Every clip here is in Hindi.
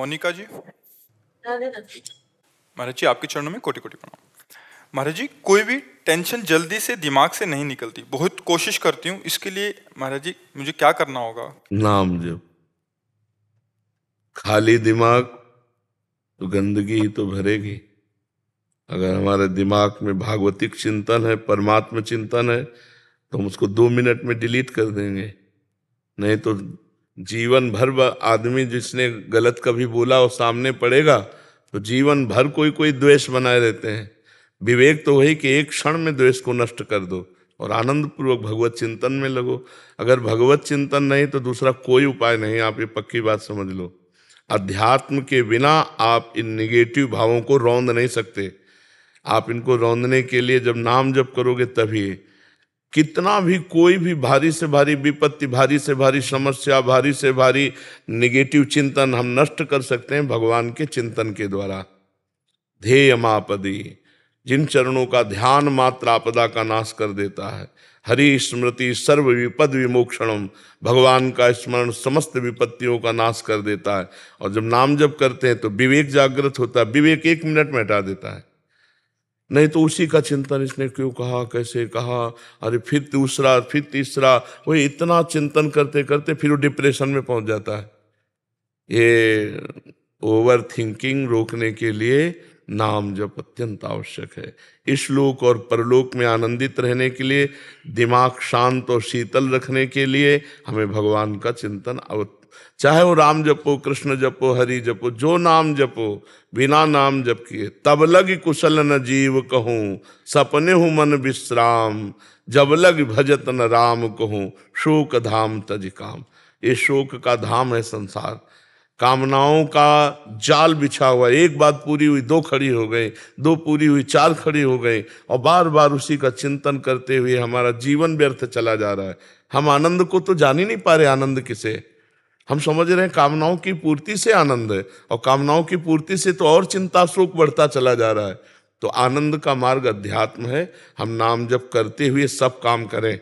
मोनिका जी, महाराज जी आपके चरणों में कोटि कोटि प्रणाम। महाराज जी, कोई भी टेंशन जल्दी से दिमाग से नहीं निकलती, बहुत कोशिश करती हूँ, इसके लिए महाराज जी मुझे क्या करना होगा? नाम जप। खाली दिमाग तो गंदगी ही तो भरेगी। अगर हमारे दिमाग में भागवतिक चिंतन है, परमात्मा चिंतन है, तो हम उसको 2 मिनट में डिलीट कर देंगे। नहीं तो जीवन भर आदमी जिसने गलत कभी बोला और सामने पड़ेगा तो जीवन भर कोई कोई द्वेष बनाए रहते हैं। विवेक तो वही कि एक क्षण में द्वेष को नष्ट कर दो और आनंद पूर्वक भगवत चिंतन में लगो। अगर भगवत चिंतन नहीं तो दूसरा कोई उपाय नहीं, आप ये पक्की बात समझ लो। अध्यात्म के बिना आप इन निगेटिव भावों को रौंद नहीं सकते। आप इनको रौंदने के लिए जब नाम जप करोगे तभी। कितना भी कोई भी भारी से भारी विपत्ति, भारी से भारी समस्या, भारी से भारी निगेटिव चिंतन हम नष्ट कर सकते हैं भगवान के चिंतन के द्वारा। ध्येय मापदी, जिन चरणों का ध्यान मात्र आपदा का नाश कर देता है। हरि स्मृति सर्व विपद विमोक्षणम, भगवान का स्मरण समस्त विपत्तियों का नाश कर देता है। और जब नाम जप करते हैं तो विवेक जागृत होता है। विवेक 1 मिनट में हटा देता है। नहीं तो उसी का चिंतन, इसने क्यों कहा, कैसे कहा, अरे फिर दूसरा, फिर तीसरा, वही इतना चिंतन करते करते फिर वो डिप्रेशन में पहुंच जाता है। ये ओवर थिंकिंग रोकने के लिए नाम जप अत्यंत आवश्यक है। इस लोक और परलोक में आनंदित रहने के लिए, दिमाग शांत और शीतल रखने के लिए हमें भगवान का चिंतन चाहे वो राम जपो, कृष्ण जपो, हरि जपो, जो नाम जपो, बिना नाम जप किए तब लग कुशल न जीव कहूँ, सपने हूँ मन विश्राम, जब लग भजत न राम कहूँ, शोक धाम तज काम। ये शोक का धाम है संसार। कामनाओं का जाल बिछा हुआ, एक बात पूरी हुई 2 खड़ी हो गई, 2 पूरी हुई 4 खड़ी हो गई, और बार बार उसी का चिंतन करते हुए हमारा जीवन व्यर्थ चला जा रहा है। हम आनंद को तो जान ही नहीं पा रहे। आनंद किसे? हम समझ रहे हैं कामनाओं की पूर्ति से आनंद है, और कामनाओं की पूर्ति से तो और चिंता शोक बढ़ता चला जा रहा है। तो आनंद का मार्ग अध्यात्म है। हम नाम जप करते हुए सब काम करें।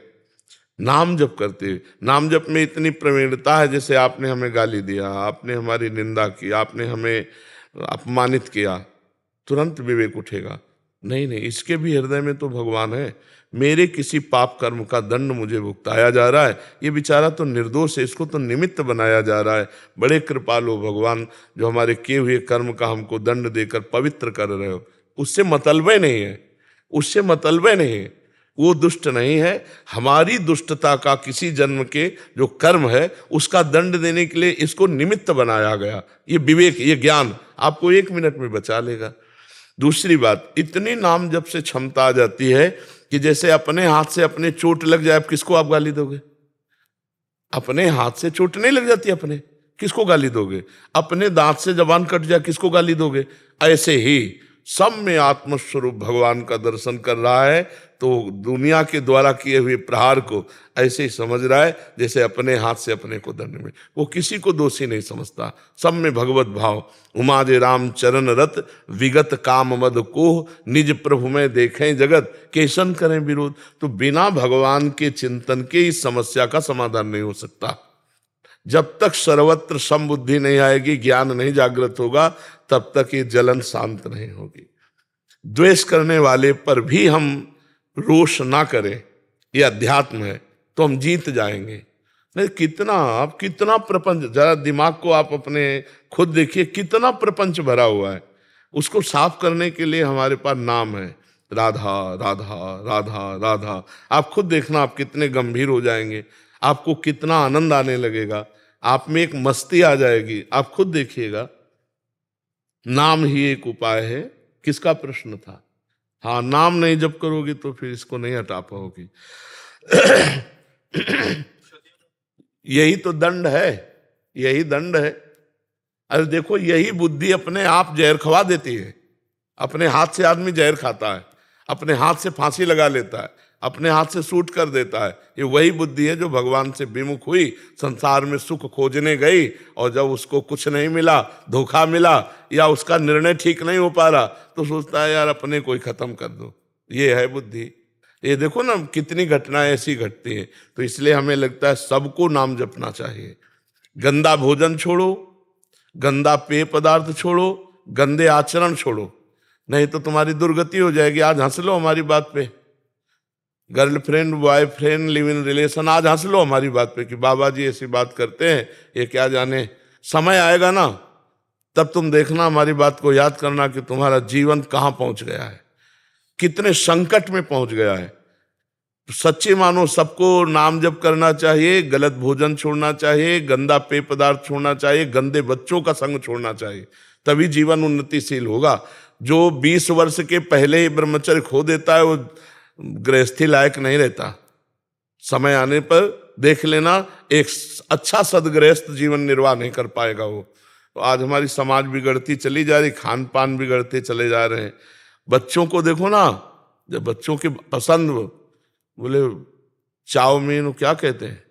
नाम जप करते हुए, नाम जप में इतनी प्रवीणता है, जैसे आपने हमें गाली दिया, आपने हमारी निंदा की, आपने हमें अपमानित किया, तुरंत विवेक उठेगा। नहीं नहीं, इसके भी हृदय में तो भगवान है। मेरे किसी पाप कर्म का दंड मुझे भुगताया जा रहा है। ये बेचारा तो निर्दोष है, इसको तो निमित्त बनाया जा रहा है। बड़े कृपालु भगवान, जो हमारे किए हुए कर्म का हमको दंड देकर पवित्र कर रहे हो। उससे मतलबे नहीं है, उससे मतलबे नहीं है। वो दुष्ट नहीं है। हमारी दुष्टता का किसी जन्म के जो कर्म है उसका दंड देने के लिए इसको निमित्त बनाया गया। ये विवेक, ये ज्ञान आपको 1 मिनट में बचा लेगा। दूसरी बात, इतनी नाम जप से क्षमता आ जाती है कि जैसे अपने हाथ से अपने चोट लग जाए, किसको आप गाली दोगे? अपने हाथ से चोट नहीं लग जाती, अपने किसको गाली दोगे? अपने दांत से जबान कट जाए, किसको गाली दोगे? ऐसे ही सब में आत्मस्वरूप भगवान का दर्शन कर रहा है, तो दुनिया के द्वारा किए हुए प्रहार को ऐसे ही समझ रहा है जैसे अपने हाथ से अपने को दंड में। वो किसी को दोषी नहीं समझता। सब में भगवत भाव। उमा दे राम चरण रत, विगत काम मद को, निज प्रभु में देखें जगत, केसन करें विरोध। तो बिना भगवान के चिंतन के इस समस्या का समाधान नहीं हो सकता। जब तक सर्वत्र समबुद्धि नहीं आएगी, ज्ञान नहीं जागृत होगा, तब तक ये जलन शांत नहीं होगी। द्वेष करने वाले पर भी हम रोष ना करें, ये अध्यात्म है, तो हम जीत जाएंगे। नहीं, कितना प्रपंच, जरा दिमाग को आप अपने खुद देखिए, कितना प्रपंच भरा हुआ है। उसको साफ करने के लिए हमारे पास नाम है, राधा राधा राधा राधा। आप खुद देखना, आप कितने गंभीर हो जाएंगे, आपको कितना आनंद आने लगेगा, आप में एक मस्ती आ जाएगी। आप खुद देखिएगा। नाम ही एक उपाय है। किसका प्रश्न था? हाँ, नाम नहीं जप करोगी तो फिर इसको नहीं हटा पाओगी। यही तो दंड है, यही दंड है। अरे देखो, यही बुद्धि अपने आप जहर खवा देती है। अपने हाथ से आदमी जहर खाता है, अपने हाथ से फांसी लगा लेता है, अपने हाथ से शूट कर देता है। ये वही बुद्धि है जो भगवान से विमुख हुई, संसार में सुख खोजने गई, और जब उसको कुछ नहीं मिला, धोखा मिला, या उसका निर्णय ठीक नहीं हो पा रहा, तो सोचता है यार अपने को ही खत्म कर दो। ये है बुद्धि। ये देखो ना, कितनी घटनाएं ऐसी घटती हैं। तो इसलिए हमें लगता है सबको नाम जपना चाहिए। गंदा भोजन छोड़ो, गंदा पेय पदार्थ छोड़ो, गंदे आचरण छोड़ो, नहीं तो तुम्हारी दुर्गति हो जाएगी। आज हंस लो हमारी बात पे, girlfriend boyfriend live in relation, आज हंस लो हमारी बात पे कि बाबा जी ऐसी बात करते हैं, ये क्या जाने। समय आएगा ना, तब तुम देखना, हमारी बात को याद करना कि तुम्हारा जीवन कहाँ पहुंच गया है, कितने संकट में पहुंच गया है। सच्चे मानो सबको नाम जप करना चाहिए, गलत भोजन छोड़ना चाहिए, गंदा पेय पदार्थ छोड़ना चाहिए, गंदे बच्चों का संग छोड़ना चाहिए, तभी जीवन उन्नतिशील होगा। जो 20 वर्ष के पहले ही ब्रह्मचर्य खो देता है वो गृहस्थी लायक नहीं रहता। समय आने पर देख लेना, एक अच्छा सदगृहस्थ जीवन निर्वाह नहीं कर पाएगा वो। तो आज हमारी समाज बिगड़ती चली जा रही, खान पान बिगड़ते चले जा रहे हैं। बच्चों को देखो ना, जब बच्चों की पसंद बोले चाउमीन, क्या कहते हैं,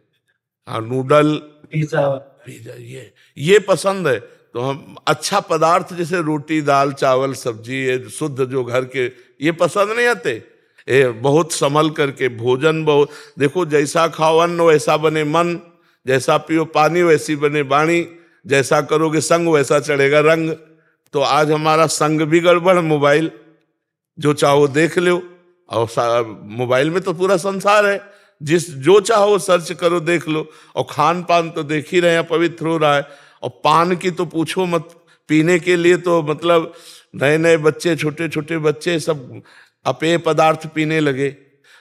हाँ नूडल पिज्जा, ये पसंद है। तो हम अच्छा पदार्थ जैसे रोटी दाल चावल सब्जी, ये शुद्ध जो घर के, ये पसंद नहीं आते। बहुत संभल करके भोजन, बहुत देखो, जैसा खाओ अन्न वैसा बने मन, जैसा पियो पानी वैसी बने वाणी, जैसा करोगे संग वैसा चढ़ेगा रंग। तो आज हमारा संग भी गड़बड़, मोबाइल जो चाहो देख लो, और मोबाइल में तो पूरा संसार है, जिस जो चाहो सर्च करो देख लो। और खान पान तो देख ही रहे हैं, पवित्र हो रहा है। और पान की तो पूछो मत, पीने के लिए तो मतलब नए नए बच्चे, छोटे छोटे बच्चे सब अपेय पदार्थ पीने लगे।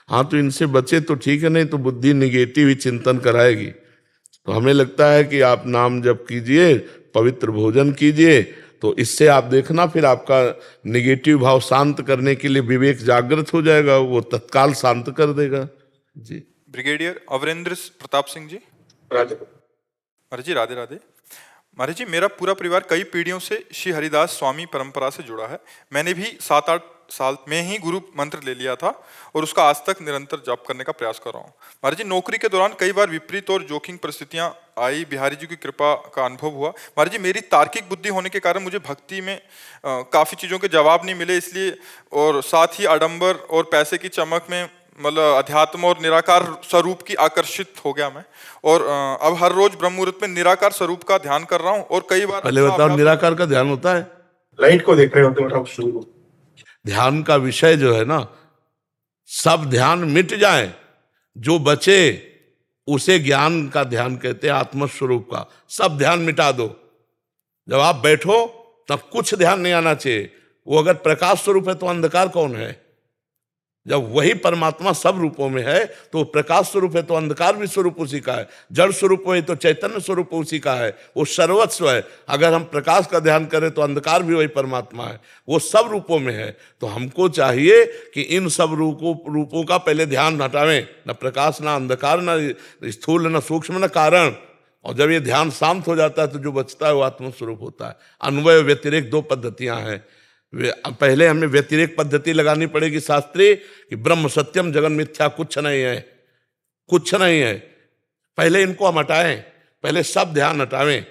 हाँ, तो इनसे बचे तो ठीक है, नहीं तो बुद्धि निगेटिव ही चिंतन कराएगी। तो हमें लगता है कि आप नाम जप कीजिए, पवित्र भोजन कीजिए, तो इससे आप देखना फिर आपका निगेटिव भाव शांत करने के लिए विवेक जागृत हो जाएगा, वो तत्काल शांत कर देगा जी। ब्रिगेडियर अवरेंद्र प्रताप सिंह जी। महाराज जी राधे राधे। महाराज जी, मेरा पूरा परिवार कई पीढ़ियों से श्री हरिदास स्वामी परंपरा से जुड़ा है। मैंने भी 7-8 साल में ही गुरु मंत्र ले लिया था और उसका आज तक निरंतर जप करने का प्रयास कर रहा हूँ। महाराज जी, नौकरी के दौरान कई बार विपरीत और जोखिम परिस्थितियां आई, बिहारी जी की कृपा का अनुभव हुआ। महाराज जी, मेरी तार्किक बुद्धि होने के कारण मुझे भक्ति में काफ़ी चीज़ों के जवाब नहीं मिले, इसलिए, और साथ ही आडंबर और पैसे की चमक में मतलब अध्यात्म और निराकार स्वरूप की आकर्षित हो गया मैं। और अब हर रोज ब्रह्म मुहूर्त में निराकार स्वरूप का ध्यान कर रहा हूँ। और कई बार पहले बताओ, निराकार का ध्यान होता है? लाइट को देख रहे होते हो आप शुरू। ध्यान का विषय जो है ना, सब ध्यान मिट जाए, जो बचे उसे ज्ञान का ध्यान कहते हैं, आत्मस्वरूप का। सब ध्यान मिटा दो, जब आप बैठो तब कुछ ध्यान नहीं आना चाहिए। वो अगर प्रकाश स्वरूप है तो अंधकार कौन है? जब वही परमात्मा सब रूपों में है तो प्रकाश स्वरूप है, तो अंधकार भी स्वरूप उसी का है। जड़ स्वरूप है तो चैतन्य स्वरूप उसी का है, वो सर्वस्व है। अगर हम प्रकाश का ध्यान करें तो अंधकार भी वही परमात्मा है, वो सब रूपों में है। तो हमको चाहिए कि इन सब रूपों का पहले ध्यान हटावें, न प्रकाश, न अंधकार, न स्थूल, न सूक्ष्म, न कारण। और जब ये ध्यान शांत हो जाता है तो जो बचता है वो आत्मस्वरूप होता है। अन्वय व्यतिरेक 2 पद्धतियां हैं। पहले हमें व्यतिरेक पद्धति लगानी पड़ेगी शास्त्रीय, कि ब्रह्म सत्यम जगन मिथ्या, कुछ नहीं है, कुछ नहीं है। पहले इनको हम हटाएं, पहले सब ध्यान हटावें।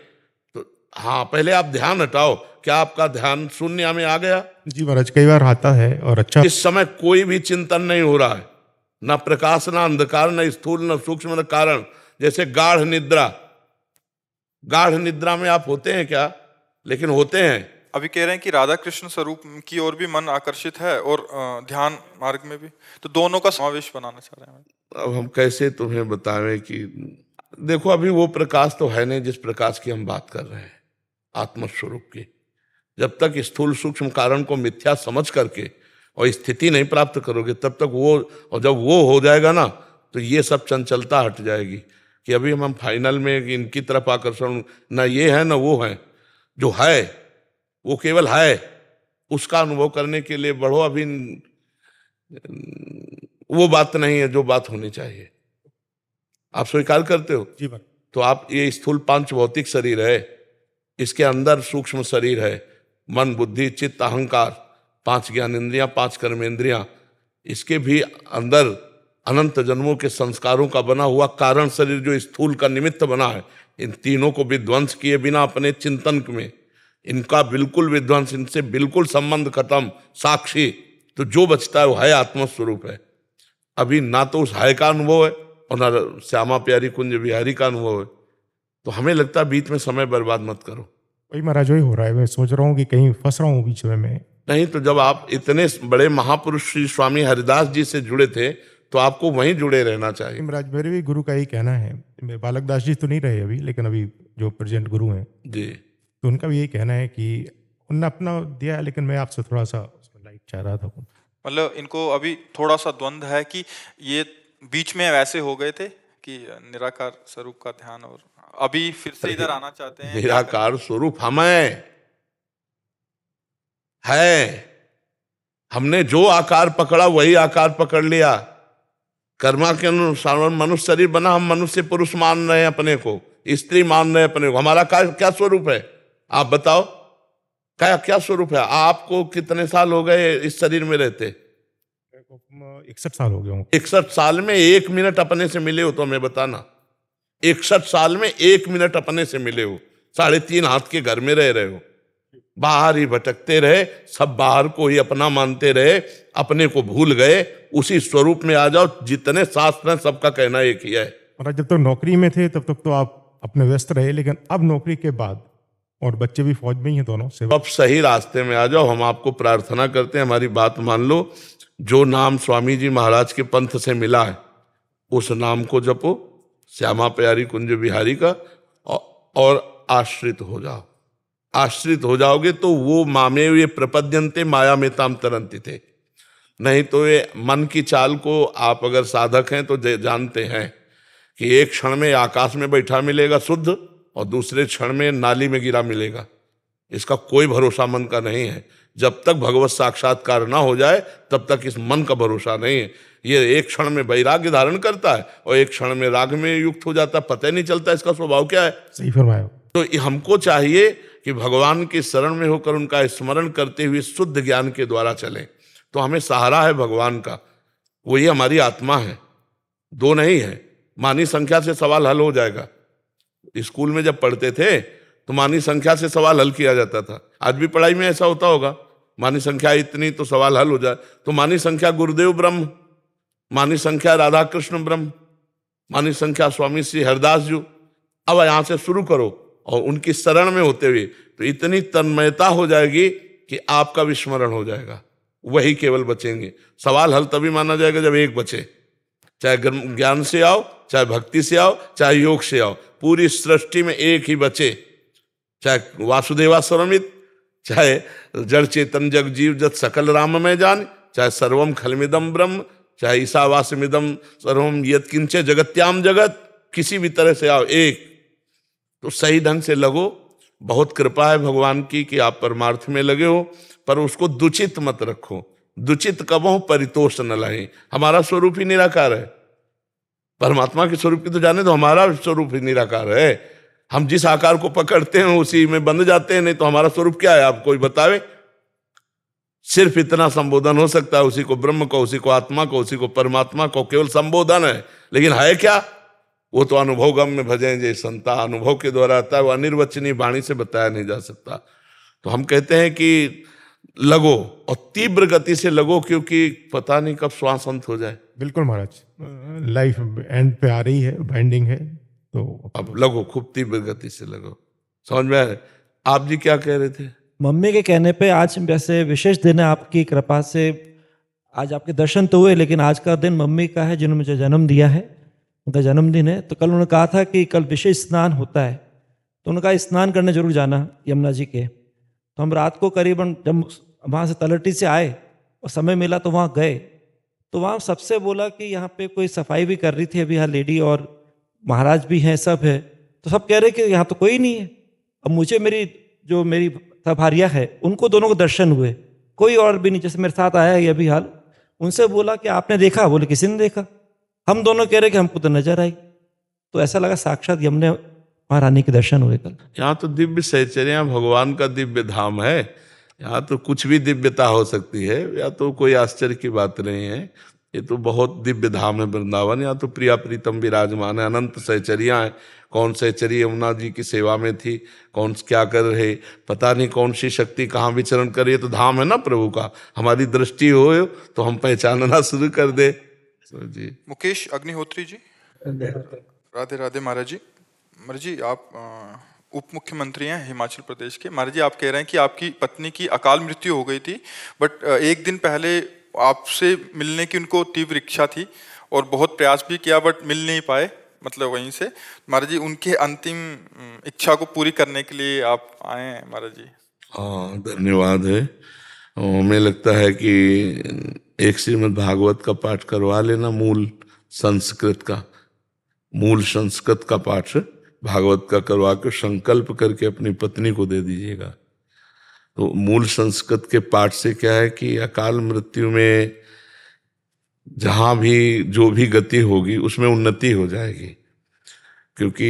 तो हाँ, पहले आप ध्यान हटाओ। क्या आपका ध्यान शून्य में आ गया? जी महाराज, कई बार आता है और अच्छा। इस समय कोई भी चिंतन नहीं हो रहा है, ना प्रकाश, ना अंधकार, ना स्थूल, ना सूक्ष्म, न कारण। जैसे गाढ़ निद्रा, गाढ़ निद्रा में आप होते हैं क्या? लेकिन होते हैं। अभी कह रहे हैं कि राधा कृष्ण स्वरूप की ओर भी मन आकर्षित है और ध्यान मार्ग में भी, तो दोनों का समावेश बनाना चाह रहे हैं। अब हम कैसे तुम्हें बतावें कि देखो, अभी वो प्रकाश तो है नहीं जिस प्रकाश की हम बात कर रहे हैं, आत्मस्वरूप की। जब तक स्थूल सूक्ष्म कारण को मिथ्या समझ करके और स्थिति नहीं प्राप्त करोगे तब तक वो, और जब वो हो जाएगा ना तो ये सब चंचलता हट जाएगी। कि अभी हम फाइनल में इनकी तरफ आकर्षण, ना ये है ना वो है, जो है वो केवल है, उसका अनुभव करने के लिए बढ़ो। अभी वो बात नहीं है जो बात होनी चाहिए। आप स्वीकार करते हो? जी बात। तो आप, ये स्थूल 5 भौतिक शरीर है, इसके अंदर सूक्ष्म शरीर है, मन बुद्धि चित्त अहंकार, 5 ज्ञानेंद्रियां, 5 कर्मेंद्रियां, इसके भी अंदर अनंत जन्मों के संस्कारों का बना हुआ कारण शरीर जो स्थूल का निमित्त बना है। इन तीनों को विध्वंस किए बिना अपने चिंतन में, इनका बिल्कुल विध्वंस, इनसे बिल्कुल संबंध खत्म, साक्षी, तो जो बचता है वो है आत्मस्वरूप है। अभी ना तो उस है का अनुभव है और ना श्यामा प्यारी कुंज बिहारी का अनुभव है। तो हमें लगता है बीच में समय बर्बाद मत करो, वही महाराज वही हो रहा है। मैं सोच रहा हूँ कि कहीं फंस रहा हूँ बीच में मैं। नहीं तो जब आप इतने बड़े महापुरुष श्री स्वामी हरिदास जी से जुड़े थे तो आपको वहीं जुड़े रहना चाहिए। महाराज मेरे भी गुरु का यही कहना है। मैं बालक दास जी तो नहीं रहे अभी, लेकिन अभी जो प्रेजेंट गुरु हैं जी तो उनका भी यही कहना है कि उनने अपना दिया है, लेकिन मैं आपसे थोड़ा सा उसमें लाइट चाह रहा था। मतलब इनको अभी थोड़ा सा द्वंद्व है कि ये बीच में वैसे हो गए थे कि निराकार स्वरूप का ध्यान, और अभी फिर से इधर आना चाहते हैं। क्या करें? निराकार स्वरूप हमें है, हमने जो आकार पकड़ा वही आकार पकड़ लिया। कर्मा के अनुसार मनुष्य शरीर बना, हम मनुष्य पुरुष मान रहे हैं अपने को, स्त्री मान रहे हैं अपने को। हमारा क्या स्वरूप है आप बताओ, क्या स्वरूप है? आपको कितने साल हो गए इस शरीर में रहते? 61 साल हो गए होंगे। 61 साल में 1 मिनट अपने से मिले हो तो हमें बताना। 61 साल में 1 मिनट अपने से मिले हो? 3.5 हाथ के घर में रह रहे हो, बाहर ही भटकते रहे, सब बाहर को ही अपना मानते रहे, अपने को भूल गए। उसी स्वरूप में आ जाओ। जितने शास्त्र हैं सबका कहना एक ही है। महाराज जब तक नौकरी में थे तब तक तो आप अपने व्यस्त रहे, लेकिन अब नौकरी के बाद, और बच्चे भी फौज में ही हैं दोनों से, अब सही रास्ते में आ जाओ। हम आपको प्रार्थना करते हैं, हमारी बात मान लो। जो नाम स्वामी जी महाराज के पंथ से मिला है उस नाम को जपो, श्यामा प्यारी कुंज बिहारी का, और आश्रित हो जाओ। आश्रित हो जाओगे तो वो मामे ये प्रपद्यंते माया में ताम तरंती थे। नहीं तो ये मन की चाल को आप अगर साधक हैं तो जानते हैं कि एक क्षण में आकाश में बैठा मिलेगा शुद्ध, और दूसरे क्षण में नाली में गिरा मिलेगा। इसका कोई भरोसा मन का नहीं है। जब तक भगवत साक्षात्कार ना हो जाए तब तक इस मन का भरोसा नहीं है। ये एक क्षण में वैराग्य धारण करता है और एक क्षण में राग में युक्त हो जाता है, पता ही नहीं चलता इसका स्वभाव क्या है। सही फरमाया। तो हमको चाहिए कि भगवान के शरण में होकर उनका स्मरण करते हुए शुद्ध ज्ञान के द्वारा चले। तो हमें सहारा है भगवान का, वही हमारी आत्मा है, दो नहीं है। मानी संख्या से सवाल हल हो जाएगा। स्कूल में जब पढ़ते थे तो मानी संख्या से सवाल हल किया जाता था। आज भी पढ़ाई में ऐसा होता होगा, मानी संख्या इतनी तो सवाल हल हो जाए। तो मानी संख्या गुरुदेव ब्रह्म, मानी संख्या राधा कृष्ण ब्रह्म, मानी संख्या स्वामी श्री हरिदास जी। अब यहां से शुरू करो और उनकी शरण में होते हुए तो इतनी तन्मयता हो जाएगी कि आपका विस्मरण हो जाएगा, वही केवल बचेंगे। सवाल हल तभी माना जाएगा जब एक बचे। चाहे ज्ञान से आओ, चाहे भक्ति से आओ, चाहे योग से आओ, पूरी सृष्टि में एक ही बचे। चाहे वासुदेवा स्वरमित, चाहे जड़ चेतन जग जीव जत सकल राम में जान, चाहे सर्वम खलमिदम ब्रह्म, चाहे ईशावास्यमिदम सर्वम यत् किंचे जगत्याम जगत, किसी भी तरह से आओ एक। तो सही ढंग से लगो। बहुत कृपा है भगवान की कि आप परमार्थ में लगे हो, पर उसको दुचित मत रखो। दुचित कबहु परितोष न लहे। हमारा स्वरूप ही निराकार है। परमात्मा के स्वरूप की तो जाने दो, हमारा स्वरूप ही निराकार है। हम जिस आकार को पकड़ते हैं उसी में बंध जाते हैं। नहीं तो हमारा स्वरूप क्या है आप कोई बतावे। सिर्फ इतना संबोधन हो सकता है, उसी को ब्रह्म को, उसी को आत्मा को, उसी को परमात्मा को, केवल संबोधन है। लेकिन है क्या? वो तो अनुभव गम में भजें जय संता, अनुभव के द्वारा आता है। वो अनिर्वचनीय वाणी से बताया नहीं जा सकता। तो हम कहते हैं कि लगो और तीव्र गति से लगो, क्योंकि पता नहीं कब श्वास अंत हो जाए। बिल्कुल महाराज, लाइफ एंड पे आ रही है, बाइंडिंग है, तो अब लगो, खूब तीव्र गति से लगो। समझ में आया? आप जी क्या कह रहे थे? मम्मी के कहने पे आज वैसे विशेष दिन है, आपकी कृपा से आज आपके दर्शन तो हुए, लेकिन आज का दिन मम्मी का है जिन्होंने मुझे जन्म दिया है, उनका जन्मदिन है। तो कल उन्होंने कहा था कि कल विशेष स्नान होता है, तो उन्होंने कहा स्नान करने जरूर जाना यमुना जी के। तो हम रात को करीबन जब वहाँ से तलहटी से आए और समय मिला तो वहाँ गए, तो वहाँ सबसे बोला कि यहाँ पे कोई सफाई भी कर रही थी अभी, यहाँ लेडी और महाराज भी हैं, सब है। तो सब कह रहे कि यहाँ तो कोई नहीं है। अब मुझे मेरी भारिया है, उनको दोनों को दर्शन हुए, कोई और भी नहीं। जैसे मेरे साथ आया ये भी हाल, उनसे बोला कि आपने देखा? बोले किसी ने देखा। हम दोनों कह रहे कि हमको तो नजर आई। तो ऐसा लगा साक्षात यमुना महारानी के दर्शन हुए कल। यहाँ तो दिव्य सहचर्या भगवान का दिव्य धाम है। यहाँ तो कुछ भी दिव्यता हो सकती है, या तो कोई आश्चर्य की बात नहीं है। ये तो बहुत दिव्य धाम है वृंदावन। यहाँ तो प्रिया प्रीतम विराजमान है, अनंत सहचर्या है। कौन सहचरी यमुना जी की सेवा में थी, कौन क्या कर रहे, पता नहीं कौन सी शक्ति कहाँ विचरण कर रही है। तो धाम है ना प्रभु का। हमारी दृष्टि हो तो हम पहचानना शुरू कर दे। जी मुकेश अग्निहोत्री जी, राधे राधे महाराज जी। महाराज जी, आप उप मुख्यमंत्री हैं हिमाचल प्रदेश के। महाराज जी, आप कह रहे हैं कि आपकी पत्नी की अकाल मृत्यु हो गई थी, बट एक दिन पहले आपसे मिलने की उनको तीव्र इच्छा थी और बहुत प्रयास भी किया, बट मिल नहीं पाए, मतलब वहीं से। महाराज जी, उनके अंतिम इच्छा को पूरी करने के लिए आप आए हैं महाराज जी। हाँ, धन्यवाद है। हमें लगता है कि एक श्रीमद् भागवत का पाठ करवा लेना, मूल संस्कृत का पाठ भागवत का करवा के संकल्प करके अपनी पत्नी को दे दीजिएगा। तो मूल संस्कृत के पाठ से क्या है कि अकाल मृत्यु में जहां भी जो भी गति होगी उसमें उन्नति हो जाएगी, क्योंकि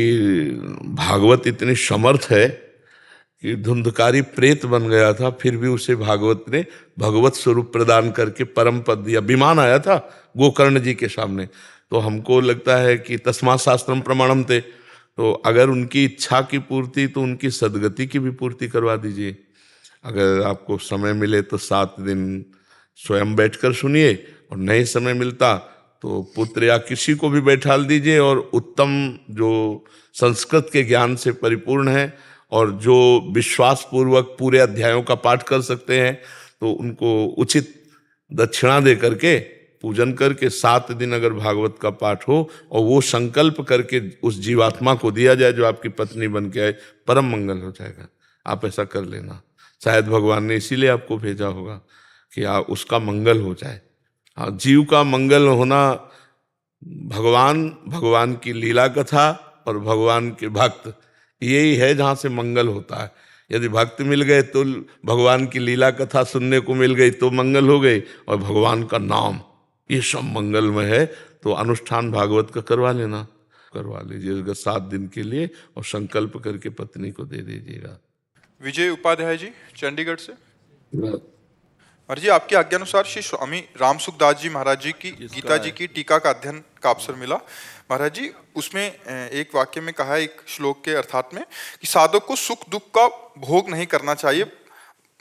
भागवत इतनी समर्थ है कि धुंधकारी प्रेत बन गया था, फिर भी उसे भागवत ने भगवत स्वरूप प्रदान करके परम पद दिया। विमान आया था गोकर्ण जी के सामने, तो हमको लगता है कि तस्मात् शास्त्रम प्रमाणम थे, तो अगर उनकी इच्छा की पूर्ति तो उनकी सदगति की भी पूर्ति करवा दीजिए। अगर आपको समय मिले तो 7 दिन स्वयं बैठकर सुनिए, और नहीं समय मिलता तो पुत्र या किसी को भी बैठा दीजिए, और उत्तम जो संस्कृत के ज्ञान से परिपूर्ण है और जो विश्वास पूर्वक पूरे अध्यायों का पाठ कर सकते हैं, तो उनको उचित दक्षिणा दे करके पूजन करके 7 दिन अगर भागवत का पाठ हो और वो संकल्प करके उस जीवात्मा को दिया जाए जो आपकी पत्नी बन के आए, परम मंगल हो जाएगा। आप ऐसा कर लेना। शायद भगवान ने इसीलिए आपको भेजा होगा कि उसका मंगल हो जाए। हाँ, जीव का मंगल होना, भगवान की लीला कथा और भगवान के भक्त, यही है जहाँ से मंगल होता है। यदि भक्त मिल गए तो भगवान की लीला कथा सुनने को मिल गई तो मंगल हो गई, और भगवान का नाम, ये सब मंगलमय है। तो अनुष्ठान भागवत का करवा लीजिएगा 7 दिन के लिए, और संकल्प करके पत्नी को दे दीजिएगा। विजय उपाध्याय जी, चंडीगढ़ से। महाराज जी, आपकी आज्ञानुसार श्री स्वामी राम सुखदास जी महाराज जी की गीता जी की टीका का अध्ययन का अवसर मिला। महाराज जी, उसमें एक वाक्य में कहा है, एक श्लोक के अर्थात में, कि साधक को सुख दुख का भोग नहीं करना चाहिए,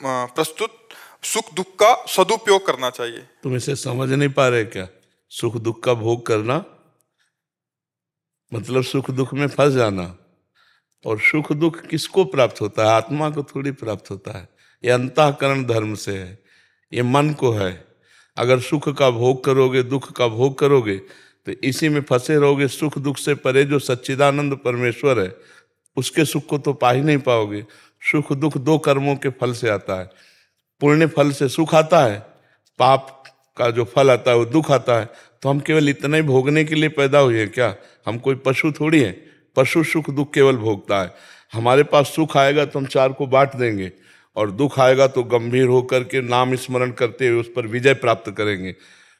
प्रस्तुत सुख दुख का सदुपयोग करना चाहिए। तुम इसे समझ नहीं पा रहे क्या? सुख दुख का भोग करना मतलब सुख दुख में फंस जाना। और सुख दुख किसको प्राप्त होता है? आत्मा को थोड़ी प्राप्त होता है। ये अंतःकरण धर्म से है, ये मन को है। अगर सुख का भोग करोगे, दुख का भोग करोगे, तो इसी में फंसे रहोगे। सुख दुख से परे जो सच्चिदानंद परमेश्वर है, उसके सुख को तो पा ही नहीं पाओगे। सुख दुख 2 कर्मों के फल से आता है। पुण्य फल से सुख आता है, पाप का जो फल आता है वो दुख आता है। तो हम केवल इतना ही भोगने के लिए पैदा हुए हैं क्या? हम कोई पशु थोड़ी हैं। पशु सुख दुख केवल भोगता है। हमारे पास सुख आएगा तो हम 4 को बांट देंगे, और दुख आएगा तो गंभीर होकर के नाम स्मरण करते हुए उस पर विजय प्राप्त करेंगे।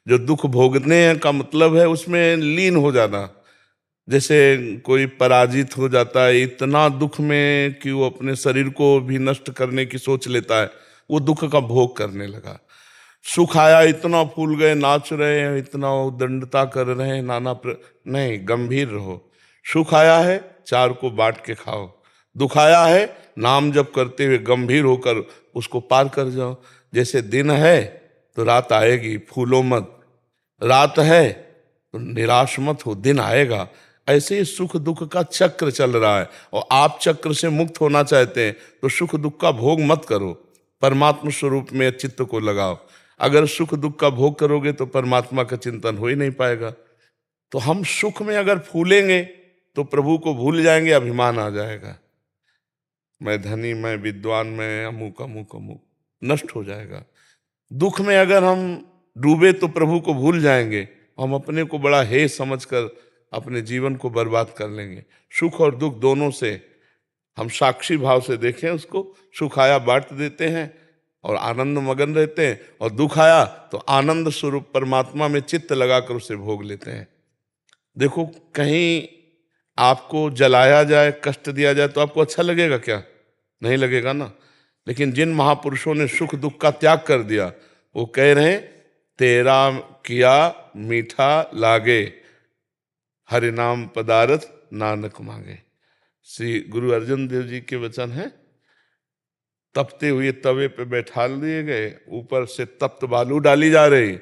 जो दुख भोगने का मतलब है उसमें लीन हो जाना। जैसे कोई पराजित हो जाता है इतना दुख में कि वो अपने शरीर को भी नष्ट करने की सोच लेता है, वो दुख का भोग करने लगा। सुख आया, इतना फूल गए, नाच रहे हैं, इतना उद्दंडता कर रहे हैं, नहीं, गंभीर रहो। सुख आया है, 4 को बांट के खाओ। दुख आया है, नाम जप करते हुए गंभीर होकर उसको पार कर जाओ। जैसे दिन है तो रात आएगी, फूलो मत। रात है तो निराश मत हो, दिन आएगा। ऐसे ही सुख दुख का चक्र चल रहा है, और आप चक्र से मुक्त होना चाहते हैं तो सुख दुख का भोग मत करो, परमात्मा स्वरूप में चित्त को लगाओ। अगर सुख दुख का भोग करोगे तो परमात्मा का चिंतन हो ही नहीं पाएगा। तो हम सुख में अगर फूलेंगे तो प्रभु को भूल जाएंगे, अभिमान आ जाएगा। मैं धनी, मैं विद्वान, मैं अमुक अमुक अमुक, नष्ट हो जाएगा। दुख में अगर हम डूबे तो प्रभु को भूल जाएंगे, हम अपने को बड़ा हे समझकर अपने जीवन को बर्बाद कर लेंगे। सुख और दुख दोनों से हम साक्षी भाव से देखें उसको। सुख आया बांट देते हैं और आनंद मगन रहते हैं, और दुख आया तो आनंद स्वरूप परमात्मा में चित्त लगाकर उसे भोग लेते हैं। देखो, कहीं आपको जलाया जाए, कष्ट दिया जाए तो आपको अच्छा लगेगा क्या? नहीं लगेगा ना। लेकिन जिन महापुरुषों ने सुख दुख का त्याग कर दिया, वो कह रहे हैं, तेरा किया मीठा लागे, हरि नाम पदारथ नानक मांगे। श्री गुरु अर्जन देव जी के वचन है। तपते हुए तवे पे बैठा दिए गए, ऊपर से तप्त बालू डाली जा रही,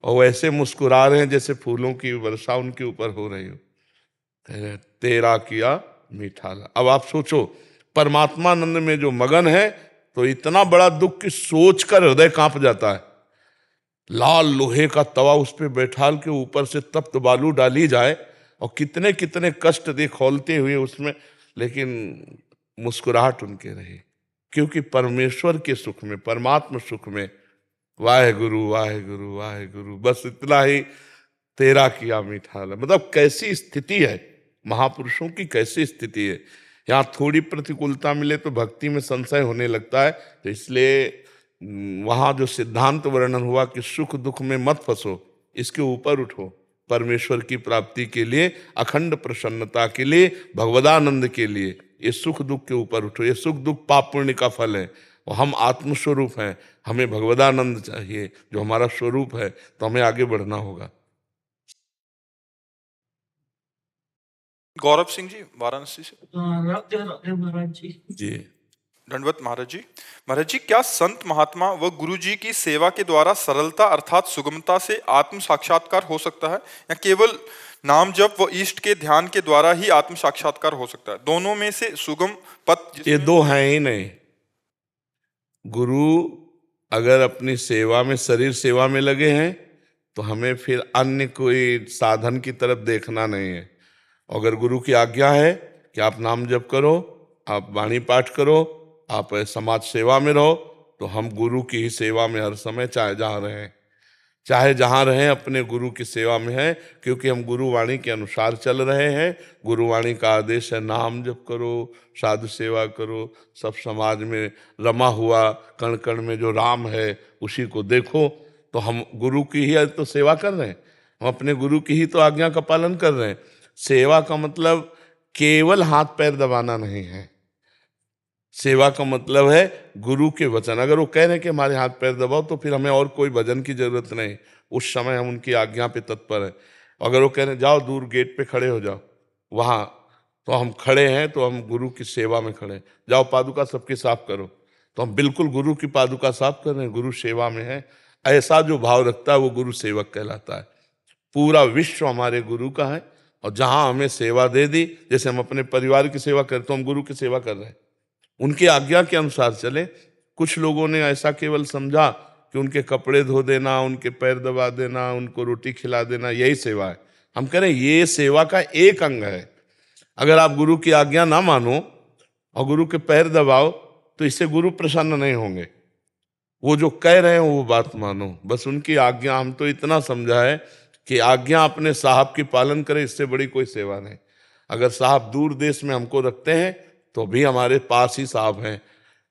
और वैसे मुस्कुरा रहे हैं जैसे फूलों की वर्षा उनके ऊपर हो रही हो। तेरा किया मीठा ला। अब आप सोचो, परमात्मानंद में जो मगन है तो इतना बड़ा दुख कि सोचकर हृदय कांप जाता है। लाल लोहे का तवा उस पर बैठाल के ऊपर से तप्त बालू डाली जाए और कितने कितने कष्ट दे खौलते हुए उसमें, लेकिन मुस्कुराहट उनके रहे, क्योंकि परमेश्वर के सुख में, परमात्मा सुख में वाहे गुरु वाहे गुरु वाहे गुरु, बस इतना ही तेरा किया मीठा। मतलब कैसी स्थिति है महापुरुषों की, कैसी स्थिति है। यहाँ थोड़ी प्रतिकूलता मिले तो भक्ति में संशय होने लगता है। तो इसलिए वहाँ जो सिद्धांत वर्णन हुआ कि सुख दुख में मत फंसो, इसके ऊपर उठो, परमेश्वर की प्राप्ति के लिए, अखंड प्रसन्नता के लिए, भगवदानंद के लिए, ये सुख दुख के ऊपर उठो। ये सुख दुख पाप पुण्य का फल है और हम आत्मस्वरूप हैं, हमें भगवदानंद चाहिए जो हमारा स्वरूप है, तो हमें आगे बढ़ना होगा। गौरव सिंह जी वाराणसी से। महाराज जी। जी दंडवत महाराज जी। महाराज जी, क्या संत महात्मा व गुरु जी की सेवा के द्वारा सरलता अर्थात सुगमता से आत्म साक्षात्कार हो सकता है, या केवल नाम जप व इष्ट के ध्यान के द्वारा ही आत्म साक्षात्कार हो सकता है? दोनों में से सुगम पथ ये दो हैं ही नहीं। गुरु अगर अपनी सेवा में, शरीर सेवा में लगे हैं तो हमें फिर अन्य कोई साधन की तरफ देखना नहीं है। अगर गुरु की आज्ञा है कि आप नाम जप करो, आप वाणी पाठ करो, आप समाज सेवा में रहो, तो हम गुरु की ही सेवा में हर समय चाहे जहाँ रहें अपने गुरु की सेवा में हैं, क्योंकि हम गुरुवाणी के अनुसार चल रहे हैं। गुरुवाणी का आदेश है नाम जप करो, साधु सेवा करो, सब समाज में रमा हुआ कण कण में जो राम है उसी को देखो। तो हम गुरु की ही तो सेवा कर रहे हैं, हम अपने गुरु की ही तो आज्ञा का पालन कर रहे हैं। सेवा का मतलब केवल हाथ पैर दबाना नहीं है। सेवा का मतलब है गुरु के वचन। अगर वो कह रहे हैं कि हमारे हाथ पैर दबाओ, तो फिर हमें और कोई भजन की जरूरत नहीं, उस समय हम उनकी आज्ञा पे तत्पर हैं। अगर वो कह रहे हैं जाओ दूर गेट पे खड़े हो जाओ, वहाँ तो हम खड़े हैं, तो हम गुरु की सेवा में खड़े हैं। जाओ पादुका सबकी साफ करो, तो हम बिल्कुल गुरु की पादुका साफ कर रहे हैं, गुरु सेवा में है। ऐसा जो भाव रखता है वो गुरु सेवक कहलाता है। पूरा विश्व हमारे गुरु का है, और जहाँ हमें सेवा दे दी, जैसे हम अपने परिवार की सेवा करते, तो हम गुरु की सेवा कर रहे हैं, उनकी आज्ञा के अनुसार चले। कुछ लोगों ने ऐसा केवल समझा कि उनके कपड़े धो देना, उनके पैर दबा देना, उनको रोटी खिला देना, यही सेवा है। हम कह रहे हैं ये सेवा का एक अंग है। अगर आप गुरु की आज्ञा ना मानो और गुरु के पैर दबाओ, तो इससे गुरु प्रसन्न नहीं होंगे। वो जो कह रहे हैं वो बात मानो, बस उनकी आज्ञा। हम तो इतना समझा है कि आज्ञा अपने साहब की पालन करें, इससे बड़ी कोई सेवा नहीं। अगर साहब दूर देश में हमको रखते हैं तो भी हमारे पास ही साहब हैं,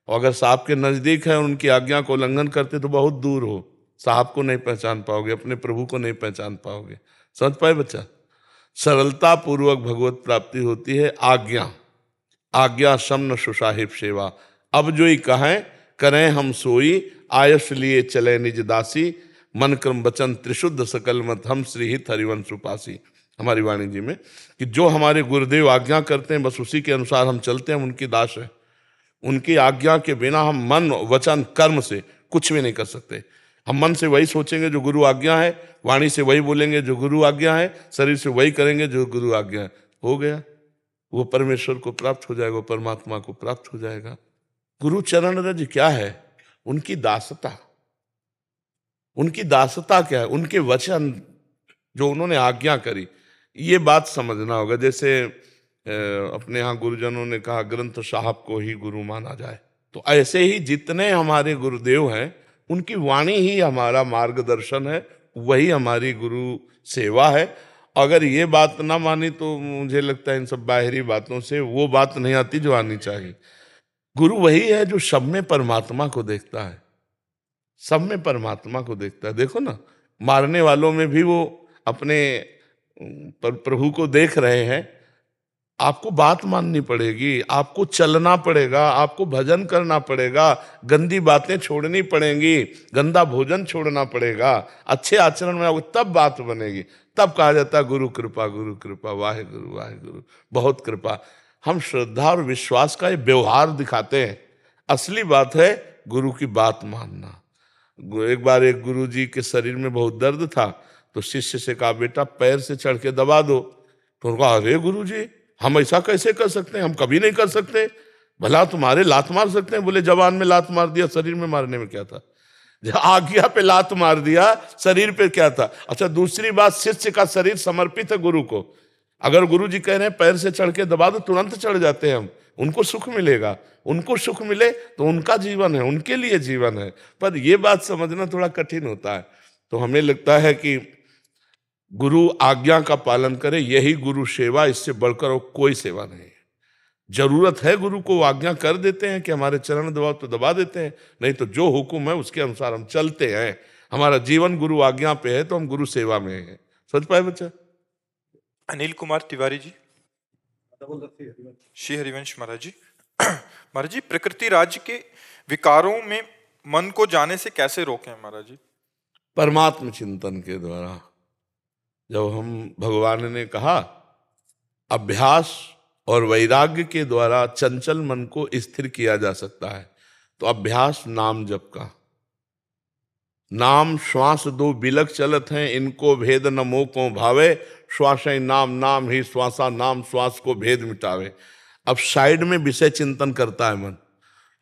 और अगर साहब के नज़दीक है और उनकी आज्ञा को उल्लंघन करते तो बहुत दूर हो, साहब को नहीं पहचान पाओगे, अपने प्रभु को नहीं पहचान पाओगे। समझ पाए बच्चा? सरलता पूर्वक भगवत प्राप्ति होती है आज्ञा समन सुसाहिब सेवा। अब जो ही कहें करें हम सोई, आयस लिए चले निज दासी, मन क्रम वचन त्रिशुद्ध सकल मत हम श्री हित हरिवंश उपासी। हमारी वाणी जी में कि जो हमारे गुरुदेव आज्ञा करते हैं बस उसी के अनुसार हम चलते हैं, हम उनकी दास हैं। उनकी आज्ञा के बिना हम मन वचन कर्म से कुछ भी नहीं कर सकते। हम मन से वही सोचेंगे जो गुरु आज्ञा है, वाणी से वही बोलेंगे जो गुरु आज्ञा है, शरीर से वही करेंगे जो गुरु आज्ञा है। हो गया, वो परमेश्वर को प्राप्त हो जाएगा, परमात्मा को प्राप्त हो जाएगा। गुरु चरण रज क्या है? उनकी दासता। उनकी दासता क्या है? उनके वचन जो उन्होंने आज्ञा करी, ये बात समझना होगा। जैसे अपने यहाँ गुरुजनों ने कहा ग्रंथ साहब को ही गुरु माना जाए, तो ऐसे ही जितने हमारे गुरुदेव हैं उनकी वाणी ही हमारा मार्गदर्शन है, वही हमारी गुरु सेवा है। अगर ये बात ना मानी तो मुझे लगता है इन सब बाहरी बातों से वो बात नहीं आती जो आनी चाहिए। गुरु वही है जो सब में परमात्मा को देखता है, सब में परमात्मा को देखता है। देखो ना, मारने वालों में भी वो अपने प्रभु को देख रहे हैं। आपको बात माननी पड़ेगी, आपको चलना पड़ेगा, आपको भजन करना पड़ेगा, गंदी बातें छोड़नी पड़ेंगी, गंदा भोजन छोड़ना पड़ेगा, अच्छे आचरण में आओगे तब बात बनेगी। तब कहा जाता है गुरु कृपा, वाहे गुरु बहुत कृपा। हम श्रद्धा और विश्वास का ये व्यवहार दिखाते हैं। असली बात है गुरु की बात मानना। एक बार एक गुरु जी के शरीर में बहुत दर्द था, तो शिष्य से कहा बेटा पैर से चढ़ के दबा दो। तो उन्होंने कहा अरे गुरु जी हम ऐसा कैसे कर सकते हैं, हम कभी नहीं कर सकते। भला तुम्हारे लात मार सकते हैं? बोले जवान में लात मार दिया, शरीर में मारने में क्या था? जब आज्ञा पे लात मार दिया, शरीर पे क्या था? अच्छा, दूसरी बात, शिष्य का शरीर समर्पित है गुरु को। अगर गुरु जी कह रहे हैं पैर से चढ़ के दबा दो, तुरंत चढ़ जाते हैं हम, उनको सुख मिलेगा। उनको सुख मिले तो उनका जीवन है, उनके लिए जीवन है। पर ये बात समझना थोड़ा कठिन होता है। तो हमें लगता है कि गुरु आज्ञा का पालन करे, यही गुरु सेवा, इससे बढ़कर और कोई सेवा नहीं है। जरूरत है गुरु को, आज्ञा कर देते हैं कि हमारे चरण दबाओ तो दबा देते हैं, नहीं तो जो हुक्म है उसके अनुसार हम चलते हैं। हमारा जीवन गुरु आज्ञा पे है तो हम गुरु सेवा में हैं। समझ पाए बच्चा? अनिल कुमार तिवारी जी। श्री हरिवंश महाराज जी। महाराज जी, प्रकृति राज्य के विकारों में मन को जाने से कैसे रोकें महाराज जी? परमात्म चिंतन के द्वारा। जब हम, भगवान ने कहा अभ्यास और वैराग्य के द्वारा चंचल मन को स्थिर किया जा सकता है, तो अभ्यास नाम जप का। नाम श्वास दो बिलक चलत हैं, इनको भेद न मोह को भावे, श्वास नाम नाम ही श्वासा नाम, श्वास को भेद मिटावे। अब साइड में विषय चिंतन करता है मन,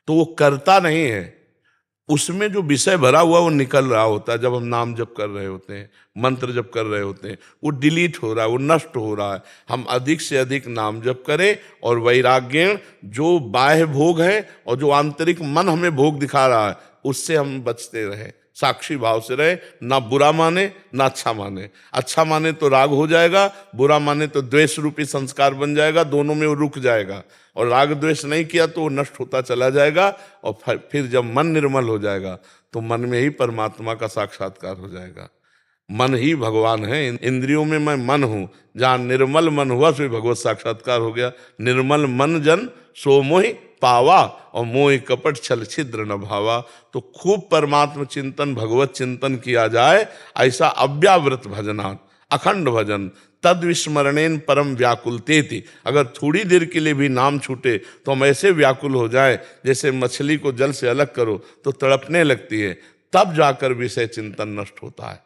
तो वो करता नहीं है, उसमें जो विषय भरा हुआ वो निकल रहा होता है। जब हम नाम जप कर रहे होते हैं, मंत्र जप कर रहे होते हैं, वो डिलीट हो रहा है, वो नष्ट हो रहा है। हम अधिक से अधिक नाम जप करें, और वैराग्य, जो बाह्य भोग है और जो आंतरिक मन हमें भोग दिखा रहा है, उससे हम बचते रहें। साक्षी भाव से रहे, ना बुरा माने ना अच्छा माने। अच्छा माने तो राग हो जाएगा, बुरा माने तो द्वेष रूपी संस्कार बन जाएगा, दोनों में वो रुक जाएगा। और राग द्वेष नहीं किया तो वो नष्ट होता चला जाएगा। और फिर जब मन निर्मल हो जाएगा तो मन में ही परमात्मा का साक्षात्कार हो जाएगा। मन ही भगवान है। इंद्रियों में मैं मन हूँ, जहाँ निर्मल मन हुआ सो भगवत साक्षात्कार हो गया। निर्मल मन जन सो मोहि पावा, और मोहि कपट छल छिद्र न भावा। तो खूब परमात्म चिंतन, भगवत चिंतन किया जाए, ऐसा अव्यावृत भजनात्, अखंड भजन, तद विस्मरणेन परम व्याकुलतेति। अगर थोड़ी देर के लिए भी नाम छूटे तो हम ऐसे व्याकुल हो जाए, जैसे मछली को जल से अलग करो तो तड़पने लगती है, तब जाकर विषय चिंतन नष्ट होता है।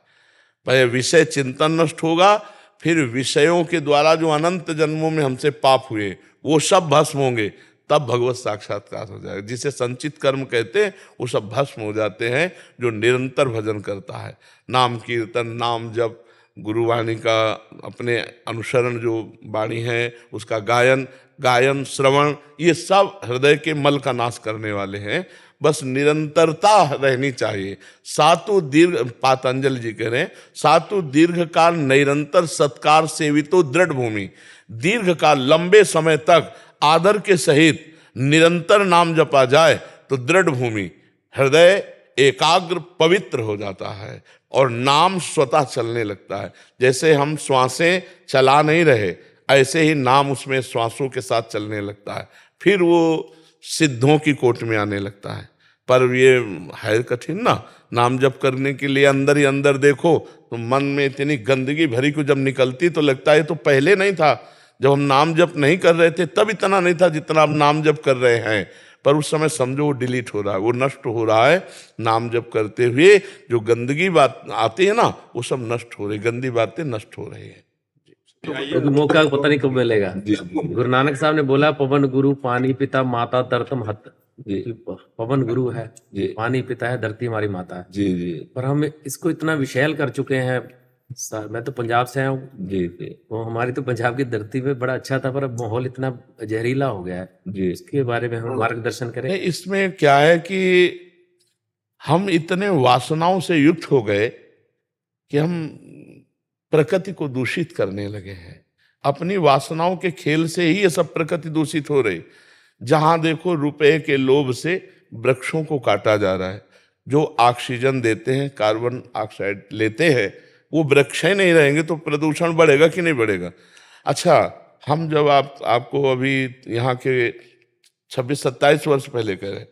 पहले विषय चिंतन नष्ट होगा, फिर विषयों के द्वारा जो अनंत जन्मों में हमसे पाप हुए वो सब भस्म होंगे, तब भगवत साक्षात्कार हो जाएगा। जिसे संचित कर्म कहते हैं वो सब भस्म हो जाते हैं जो निरंतर भजन करता है। नाम कीर्तन, नाम जप, गुरुवाणी का अपने अनुसरण, जो वाणी है उसका गायन श्रवण, ये सब हृदय के मल का नाश करने वाले हैं। बस निरंतरता रहनी चाहिए। सातु दीर्घ, पातंजलि जी कह रहे हैं, सातु दीर्घ काल निरंतर सत्कार सेवितो दृढ़ भूमि। दीर्घ काल, लंबे समय तक आदर के सहित निरंतर नाम जपा जाए तो दृढ़ भूमि, हृदय एकाग्र पवित्र हो जाता है और नाम स्वतः चलने लगता है। जैसे हम श्वासें चला नहीं रहे, ऐसे ही नाम उसमें श्वासों के साथ चलने लगता है, फिर वो सिद्धों की कोट में आने लगता है। पर ये है कठिन ना, नाम जप करने के लिए अंदर ही अंदर देखो तो मन में इतनी गंदगी भरी को जब निकलती तो लगता है तो पहले नहीं था। जब हम नाम जप नहीं कर रहे थे तब इतना नहीं था जितना अब नाम जप कर रहे हैं। पर उस समय समझो वो डिलीट हो रहा है, वो नष्ट हो रहा है। नाम जप करते हुए जो गंदगी बात आती है ना, वो सब नष्ट हो रही, गंदी बातें नष्ट हो रही है। तो मौका पता नहीं कब मिलेगा। गुरु नानक साहब ने बोला, पवन गुरु पानी पिता माता धरतम हत। पवन गुरु है, पानी पिता है, धरती हमारी माता है। जी जी। पर हम इसको इतना विशैल कर चुके हैं। मैं तो पंजाब से आया हूँ जी जी। तो हमारी तो पंजाब की धरती पे बड़ा अच्छा था, पर अब माहौल इतना जहरीला हो गया है जी। इसके बारे में हम मार्गदर्शन करें। इसमें क्या है कि हम इतने वासनाओं से युक्त हो गए कि हम प्रकृति को दूषित करने लगे हैं। अपनी वासनाओं के खेल से ही ये सब प्रकृति दूषित हो रही। जहां देखो रुपए के लोभ से वृक्षों को काटा जा रहा है। जो ऑक्सीजन देते हैं, कार्बन ऑक्साइड लेते हैं, वो वृक्ष ही नहीं रहेंगे तो प्रदूषण बढ़ेगा कि नहीं बढ़ेगा? अच्छा, हम जब आपको अभी यहाँ के 26-27 वर्ष पहले कह रहे,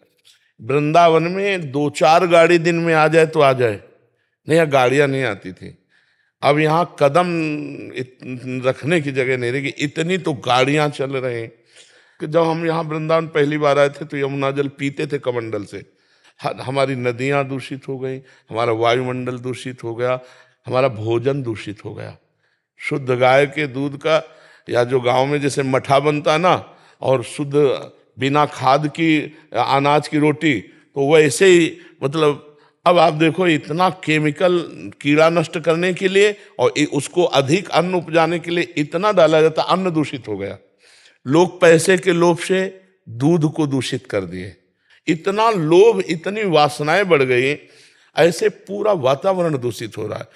वृंदावन में 2-4 गाड़ी दिन में आ जाए तो आ जाए, नहीं यहाँ गाड़ियाँ नहीं आती थी। अब यहाँ कदम रखने की जगह नहीं रहेगी, इतनी तो गाड़ियाँ चल रहे हैं कि जब हम यहाँ वृंदावन पहली बार आए थे तो यमुना जल पीते थे कमंडल से। हमारी नदियाँ दूषित हो गई, हमारा वायुमंडल दूषित हो गया, हमारा भोजन दूषित हो गया। शुद्ध गाय के दूध का, या जो गांव में जैसे मठा बनता ना, और शुद्ध बिना खाद की अनाज की रोटी, तो वैसे ही मतलब अब आप देखो इतना केमिकल कीड़ा नष्ट करने के लिए और उसको अधिक अन्न उपजाने के लिए इतना डाला जाता, अन्न दूषित हो गया। लोग पैसे के लोभ से दूध को दूषित कर दिए, इतना लोभ, इतनी वासनाएं बढ़ गई, ऐसे पूरा वातावरण दूषित हो रहा है।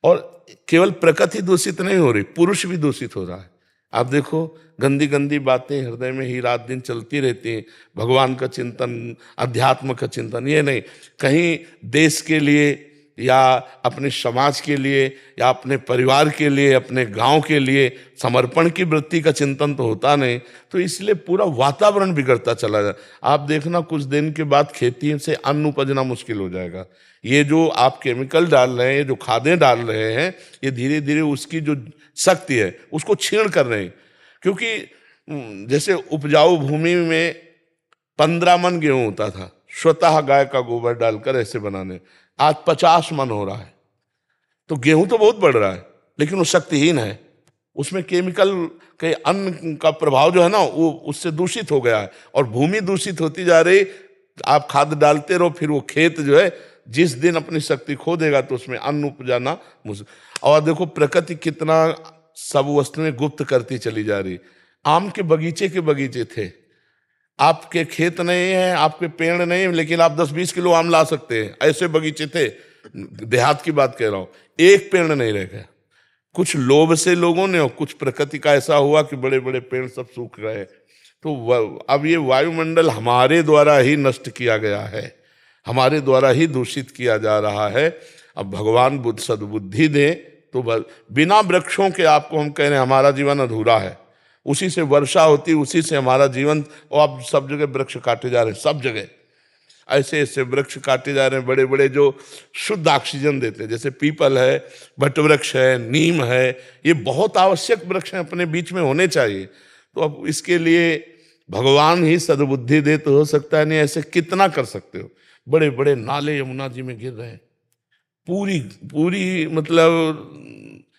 और केवल प्रकृति दूषित नहीं हो रही, पुरुष भी दूषित हो रहा है। आप देखो गंदी गंदी बातें हृदय में ही रात दिन चलती रहती हैं, भगवान का चिंतन, अध्यात्म का चिंतन ये नहीं, कहीं देश के लिए या अपने समाज के लिए या अपने परिवार के लिए, अपने गांव के लिए समर्पण की वृत्ति का चिंतन तो होता नहीं, तो इसलिए पूरा वातावरण बिगड़ता चला जाए। आप देखना कुछ दिन के बाद खेती से अन्न उपजना मुश्किल हो जाएगा। ये जो आप केमिकल डाल रहे हैं, जो खादें डाल रहे हैं, ये धीरे धीरे उसकी जो शक्ति है उसको छीण कर रहे हैं। क्योंकि जैसे उपजाऊ भूमि में 15 मन गेहूं होता था, स्वतः गाय का गोबर डालकर ऐसे बनाने, आज 50 मन हो रहा है। तो गेहूं तो बहुत बढ़ रहा है, लेकिन वो शक्तिहीन है, उसमें केमिकल के अन्न का प्रभाव जो है ना वो उससे दूषित हो गया है, और भूमि दूषित होती जा रही। आप खाद डालते रहो, फिर वो खेत जो है जिस दिन अपनी शक्ति खो देगा तो उसमें अन्न उपजाना मुश्किल। और देखो प्रकृति कितना सब वस्तुएं गुप्त करती चली जा रही। आम के बगीचे थे, आपके खेत नहीं है, आपके पेड़ नहीं, लेकिन आप 10-20 किलो आम ला सकते हैं, ऐसे बगीचे थे। देहात की बात कह रहा हूं, एक पेड़ नहीं रह गया। कुछ लोभ से लोगों ने, और कुछ प्रकृति का ऐसा हुआ कि बड़े बड़े पेड़ सब सूख गए। तो अब ये वायुमंडल हमारे द्वारा ही नष्ट किया गया है, हमारे द्वारा ही दूषित किया जा रहा है। अब भगवान बुद्ध सद्बुद्धि दें तो बिना वृक्षों के, आपको हम कह रहे हैं हमारा जीवन अधूरा है, उसी से वर्षा होती, उसी से हमारा जीवन। और अब सब जगह वृक्ष काटे जा रहे हैं, सब जगह ऐसे ऐसे वृक्ष काटे जा रहे हैं, बड़े बड़े जो शुद्ध ऑक्सीजन देते हैं, जैसे पीपल है, वटवृक्ष है, नीम है, ये बहुत आवश्यक वृक्ष हैं, अपने बीच में होने चाहिए। तो अब इसके लिए भगवान ही सद्बुद्धि दे तो हो सकता है, नहीं ऐसे कितना कर सकते हो। बड़े बड़े नाले यमुना जी में गिर रहे हैं, पूरी मतलब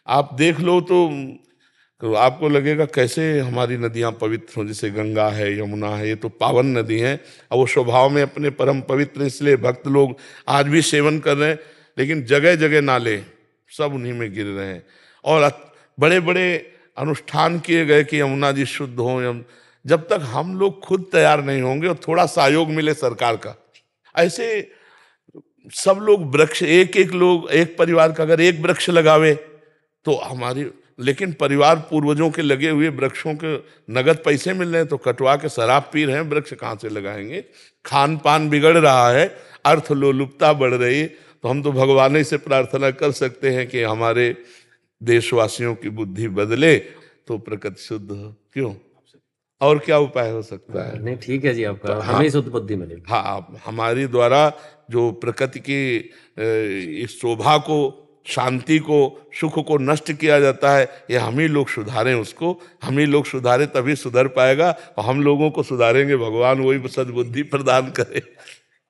आप देख लो तो आपको लगेगा कैसे हमारी नदियां पवित्र हों। जैसे गंगा है, यमुना है, ये तो पावन नदी हैं, और वो स्वभाव में अपने परम पवित्र, इसलिए भक्त लोग आज भी सेवन कर रहे हैं। लेकिन जगह जगह नाले सब उन्हीं में गिर रहे हैं, और बड़े बड़े अनुष्ठान किए गए कि यमुना जी शुद्ध हों। जब तक हम लोग खुद तैयार नहीं होंगे और थोड़ा सहयोग मिले सरकार का, ऐसे सब लोग वृक्ष, एक परिवार का अगर एक वृक्ष लगावे तो हमारी, लेकिन परिवार पूर्वजों के लगे हुए वृक्षों के नगद पैसे मिल रहे हैं, तो कटवा के शराब पी रहे हैं, वृक्ष कहाँ से लगाएंगे। खान पान बिगड़ रहा है, अर्थ लोलुपता बढ़ रही है। तो हम तो भगवान ही से प्रार्थना कर सकते हैं कि हमारे देशवासियों की बुद्धि बदले तो प्रकृति शुद्ध हो। क्यों, और क्या उपाय हो सकता है? नहीं ठीक है जी, आपका हमें शुद्ध बुद्धि मिलेगी। हाँ, हमारी द्वारा जो प्रकृति की इस शोभा को, शांति को, सुख को नष्ट किया जाता है, ये हम ही लोग सुधारें उसको। हम ही लोग सुधारें तभी सुधर पाएगा, और हम लोगों को सुधारेंगे भगवान वही सद्बुद्धि प्रदान करे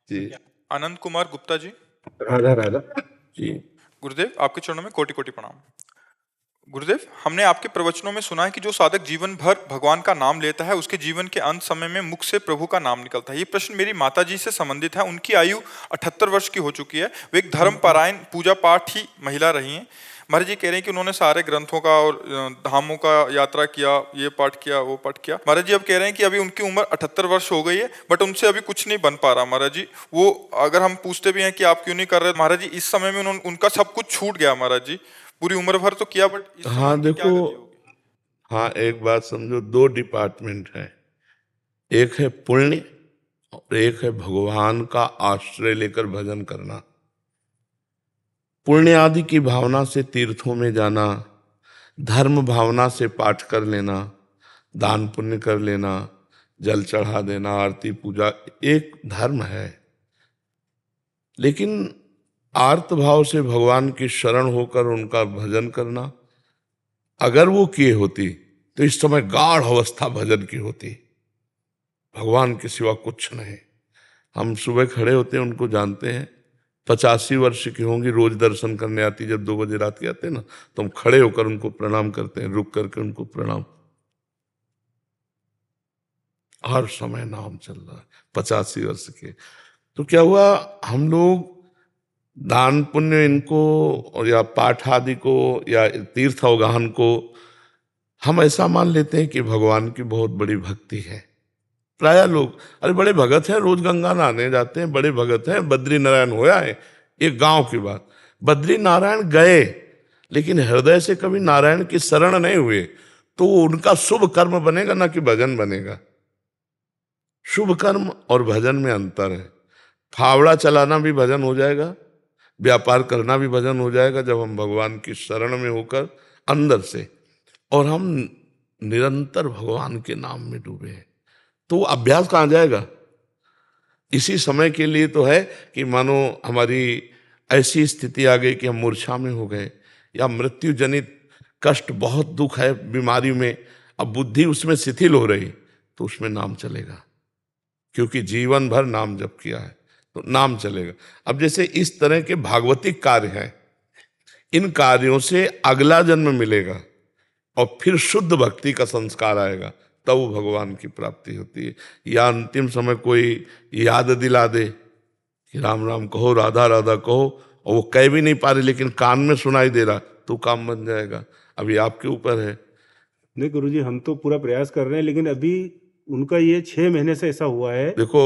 जी। आनंद कुमार गुप्ता जी। राधा राधा जी गुरुदेव, आपके चरणों में कोटि कोटि प्रणाम। गुरुदेव, हमने आपके प्रवचनों में सुना है कि जो साधक जीवन भर भगवान का नाम लेता है, उसके जीवन के अंत समय में मुख से प्रभु का नाम निकलता है। ये प्रश्न मेरी माता जी से संबंधित है। उनकी आयु 78 वर्ष की हो चुकी है। वे एक धर्म परायण पूजा पाठ ही महिला रही हैं। महाराज जी कह रहे हैं कि उन्होंने सारे ग्रंथों का और धामों का यात्रा किया, ये पाठ किया, वो पाठ किया। महाराज जी अब कह रहे हैं कि अभी उनकी उम्र 78 वर्ष हो गई है, बट उनसे अभी कुछ नहीं बन पा रहा। महाराज जी, वो अगर हम पूछते भी हैं कि आप क्यों नहीं कर रहे, महाराज जी इस समय में उनका सब कुछ छूट गया। महाराज जी पूरी उम्र भर तो किया, बट इस हाँ समय क्या गति होगी? हाँ, एक बात समझो, 2 डिपार्टमेंट है, एक है पुण्य और एक है भगवान का आश्रय लेकर भजन करना। पुण्य आदि की भावना से तीर्थों में जाना, धर्म भावना से पाठ कर लेना, दान पुण्य कर लेना, जल चढ़ा देना, आरती पूजा, एक धर्म है। लेकिन आर्त भाव से भगवान की शरण होकर उनका भजन करना, अगर वो किए होती तो इस समय गाढ़ अवस्था भजन की होती। भगवान के सिवा कुछ नहीं। हम सुबह खड़े होते हैं, उनको जानते हैं, 85 वर्ष की होंगी, रोज दर्शन करने आती। जब 2 बजे रात के आते हैं ना, तो हम खड़े होकर उनको प्रणाम करते हैं, रुक करके उनको प्रणाम। हर समय नाम चल रहा है, 85 वर्ष के। तो क्या हुआ, हम लोग दान पुण्य इनको और या पाठ आदि को या तीर्थ अवगाहन को हम ऐसा मान लेते हैं कि भगवान की बहुत बड़ी भक्ति है। प्राय लोग, अरे बड़े भगत हैं, रोज गंगा नहाने जाते हैं, बड़े भगत हैं, बद्री नारायण होया है। एक गांव की बात, बद्री नारायण गए लेकिन हृदय से कभी नारायण की शरण नहीं हुए, तो उनका शुभ कर्म बनेगा ना कि भजन बनेगा। शुभ कर्म और भजन में अंतर है। फावड़ा चलाना भी भजन हो जाएगा, व्यापार करना भी भजन हो जाएगा, जब हम भगवान की शरण में होकर अंदर से, और हम निरंतर भगवान के नाम में डूबे हैं। तो अभ्यास कहाँ जाएगा? इसी समय के लिए तो है कि मानो हमारी ऐसी स्थिति आ गई कि हम मूर्छा में हो गए, या मृत्यु जनित कष्ट, बहुत दुख है बीमारी में, अब बुद्धि उसमें शिथिल हो रही, तो उसमें नाम चलेगा, क्योंकि जीवन भर नाम जप किया है तो नाम चलेगा। अब जैसे इस तरह के भागवतिक कार्य हैं, इन कार्यों से अगला जन्म मिलेगा और फिर शुद्ध भक्ति का संस्कार आएगा, तब वो भगवान की प्राप्ति होती है। या अंतिम समय कोई याद दिला दे कि राम राम कहो, राधा राधा कहो, और वो कह भी नहीं पा रहे लेकिन कान में सुनाई दे रहा, तो काम बन जाएगा। अभी आपके ऊपर है। नहीं गुरुजी, हम तो पूरा प्रयास कर रहे हैं, लेकिन अभी उनका ये 6 महीने से ऐसा हुआ है। देखो,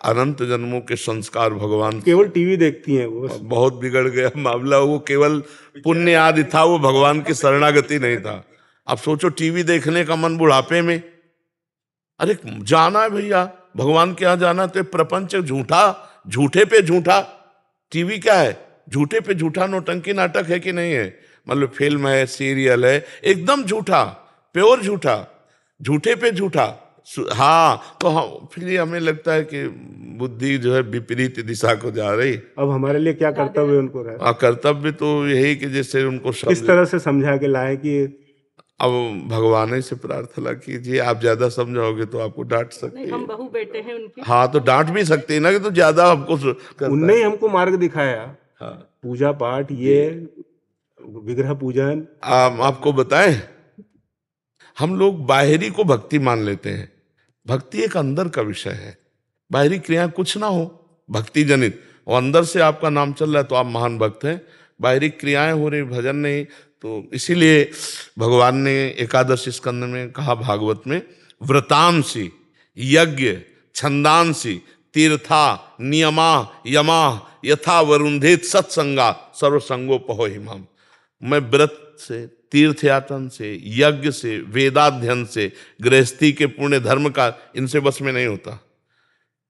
अनंत जन्मों के संस्कार भगवान केवल टीवी देखती हैं वो। बहुत बिगड़ गया मामला। वो केवल पुण्य आदि था, वो भगवान की शरणागति नहीं था। अब सोचो, टीवी देखने का मन बुढ़ापे में, अरे जाना है भैया भगवान के यहाँ जाना, तो प्रपंच झूठा, झूठे पे झूठा। टीवी क्या है? झूठे पे झूठा नौटंकी नाटक है कि नहीं है? मतलब फिल्म है, सीरियल है, एकदम झूठा, प्योर झूठा, झूठे पे झूठा। हाँ, तो फिर हमें लगता है कि बुद्धि जो है विपरीत दिशा को जा रही। अब हमारे लिए क्या कर्तव्य उनको रहे? कर्तव्य तो यही कि जैसे उनको किस तरह से समझा के लाए कि अब भगवान से प्रार्थना कीजिए। आप ज्यादा समझाओगे तो आपको डांट सकते हैं। हम बहू बेटे हैं उनके। हाँ, तो डांट भी सकते हैं ना कि तो ज्यादा हमको उनने ही हमको मार्ग दिखाया। हाँ। पूजा पाठ, ये विग्रह पूजन। आपको बताएं, हम लोग बाहरी को भक्ति मान लेते हैं। भक्ति एक अंदर का विषय है। बाहरी क्रिया कुछ ना हो भक्ति जनित, और अंदर से आपका नाम चल रहा है तो आप महान भक्त हैं। बाहरी क्रियाएं हो रही, भजन नहीं। तो इसीलिए भगवान ने एकादश स्कंद में कहा, भागवत में, व्रतांसी यज्ञ छंदांसी तीर्था नियमा यमा यथा वरुंधेत सत्संगा सर्वसंगोपहो हिमाम। मैं व्रत से, तीर्थ यातन से, यज्ञ से, वेदाध्ययन से, गृहस्थी के पुण्य धर्म का, इनसे बस में नहीं होता।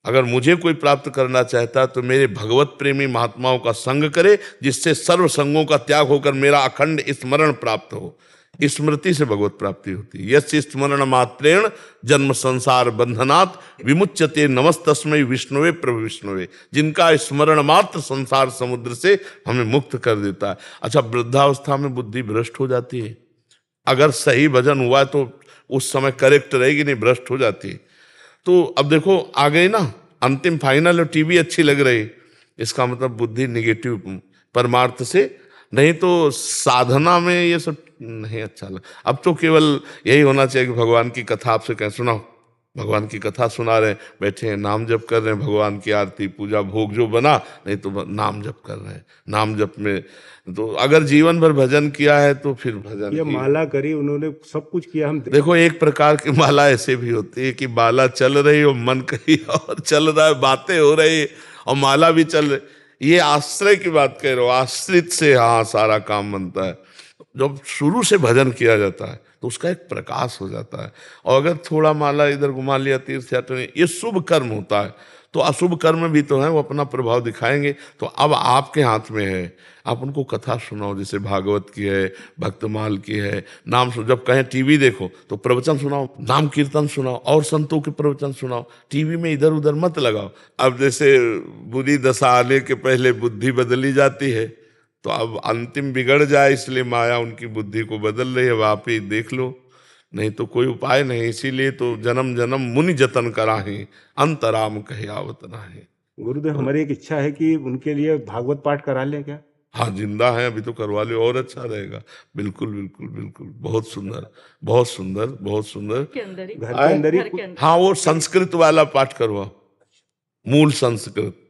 अगर मुझे कोई प्राप्त करना चाहता तो मेरे भगवत प्रेमी महात्माओं का संग करे, जिससे सर्व संगों का त्याग होकर मेरा अखंड स्मरण प्राप्त हो। स्मृति से भगवत प्राप्ति होती है। यस्य स्मरण मात्रेण जन्म संसार बंधनात् विमुच्यते नमस्तस्मै विष्णुवे प्रभु विष्णुवे। जिनका स्मरण मात्र संसार समुद्र से हमें मुक्त कर देता है। अच्छा, वृद्धावस्था में बुद्धि भ्रष्ट हो जाती है। अगर सही भजन हुआ तो उस समय करेक्ट रहेगी, नहीं भ्रष्ट हो जाती है। तो अब देखो, आ गई ना अंतिम फाइनल, और टीवी अच्छी लग रही, इसका मतलब बुद्धि निगेटिव परमार्थ से, नहीं तो साधना में ये सब नहीं अच्छा लगा। अब तो केवल यही होना चाहिए कि भगवान की कथा आपसे कह सुनाओ। भगवान की कथा सुना रहे, बैठे हैं, नाम जप कर रहे हैं, भगवान की आरती पूजा भोग जो बना, नहीं तो नाम जप कर रहे हैं। नाम जप में तो अगर जीवन भर भजन किया है तो फिर भजन ये माला करी उन्होंने, सब कुछ किया। हम देखो, एक प्रकार की माला ऐसे भी होती है कि माला चल रही और मन कहीं और चल रहा है, बातें हो रही और माला भी चल रही। ये आश्रय की बात कह रहे हो, आश्रित से हाँ सारा काम बनता है। जब शुरू से भजन किया जाता है तो उसका एक प्रकाश हो जाता है। और अगर थोड़ा माला इधर घुमा लिया, तीर्थ यात्रा, ये शुभ कर्म होता है। तो अशुभ कर्म भी तो है, वो अपना प्रभाव दिखाएंगे। तो अब आपके हाथ में है, आप उनको कथा सुनाओ, जैसे भागवत की है, भक्तमाल की है, नाम सुनो। जब कहें टीवी देखो तो प्रवचन सुनाओ, नाम कीर्तन सुनाओ, और संतों के प्रवचन सुनाओ। टीवी में इधर उधर मत लगाओ। अब जैसे बुरी दशा आने के पहले बुद्धि बदली जाती है, तो अब अंतिम बिगड़ जाए इसलिए माया उनकी बुद्धि को बदल रही है। अब आप ही देख लो, नहीं तो कोई उपाय नहीं। इसीलिए तो जन्म जन्म मुनि जतन कराही, अंतराम कहे आवत नाही। गुरुदेव, हमारी एक इच्छा है कि उनके लिए भागवत पाठ करा लें क्या? हाँ जिंदा है अभी तो करवा लो और अच्छा रहेगा। बिल्कुल बिल्कुल बिल्कुल, बहुत सुंदर बहुत सुंदर बहुत सुंदर। के अंदर ही घर के अंदर ही घर के अंदर हाँ वो संस्कृत वाला पाठ करवाओ, मूल संस्कृत।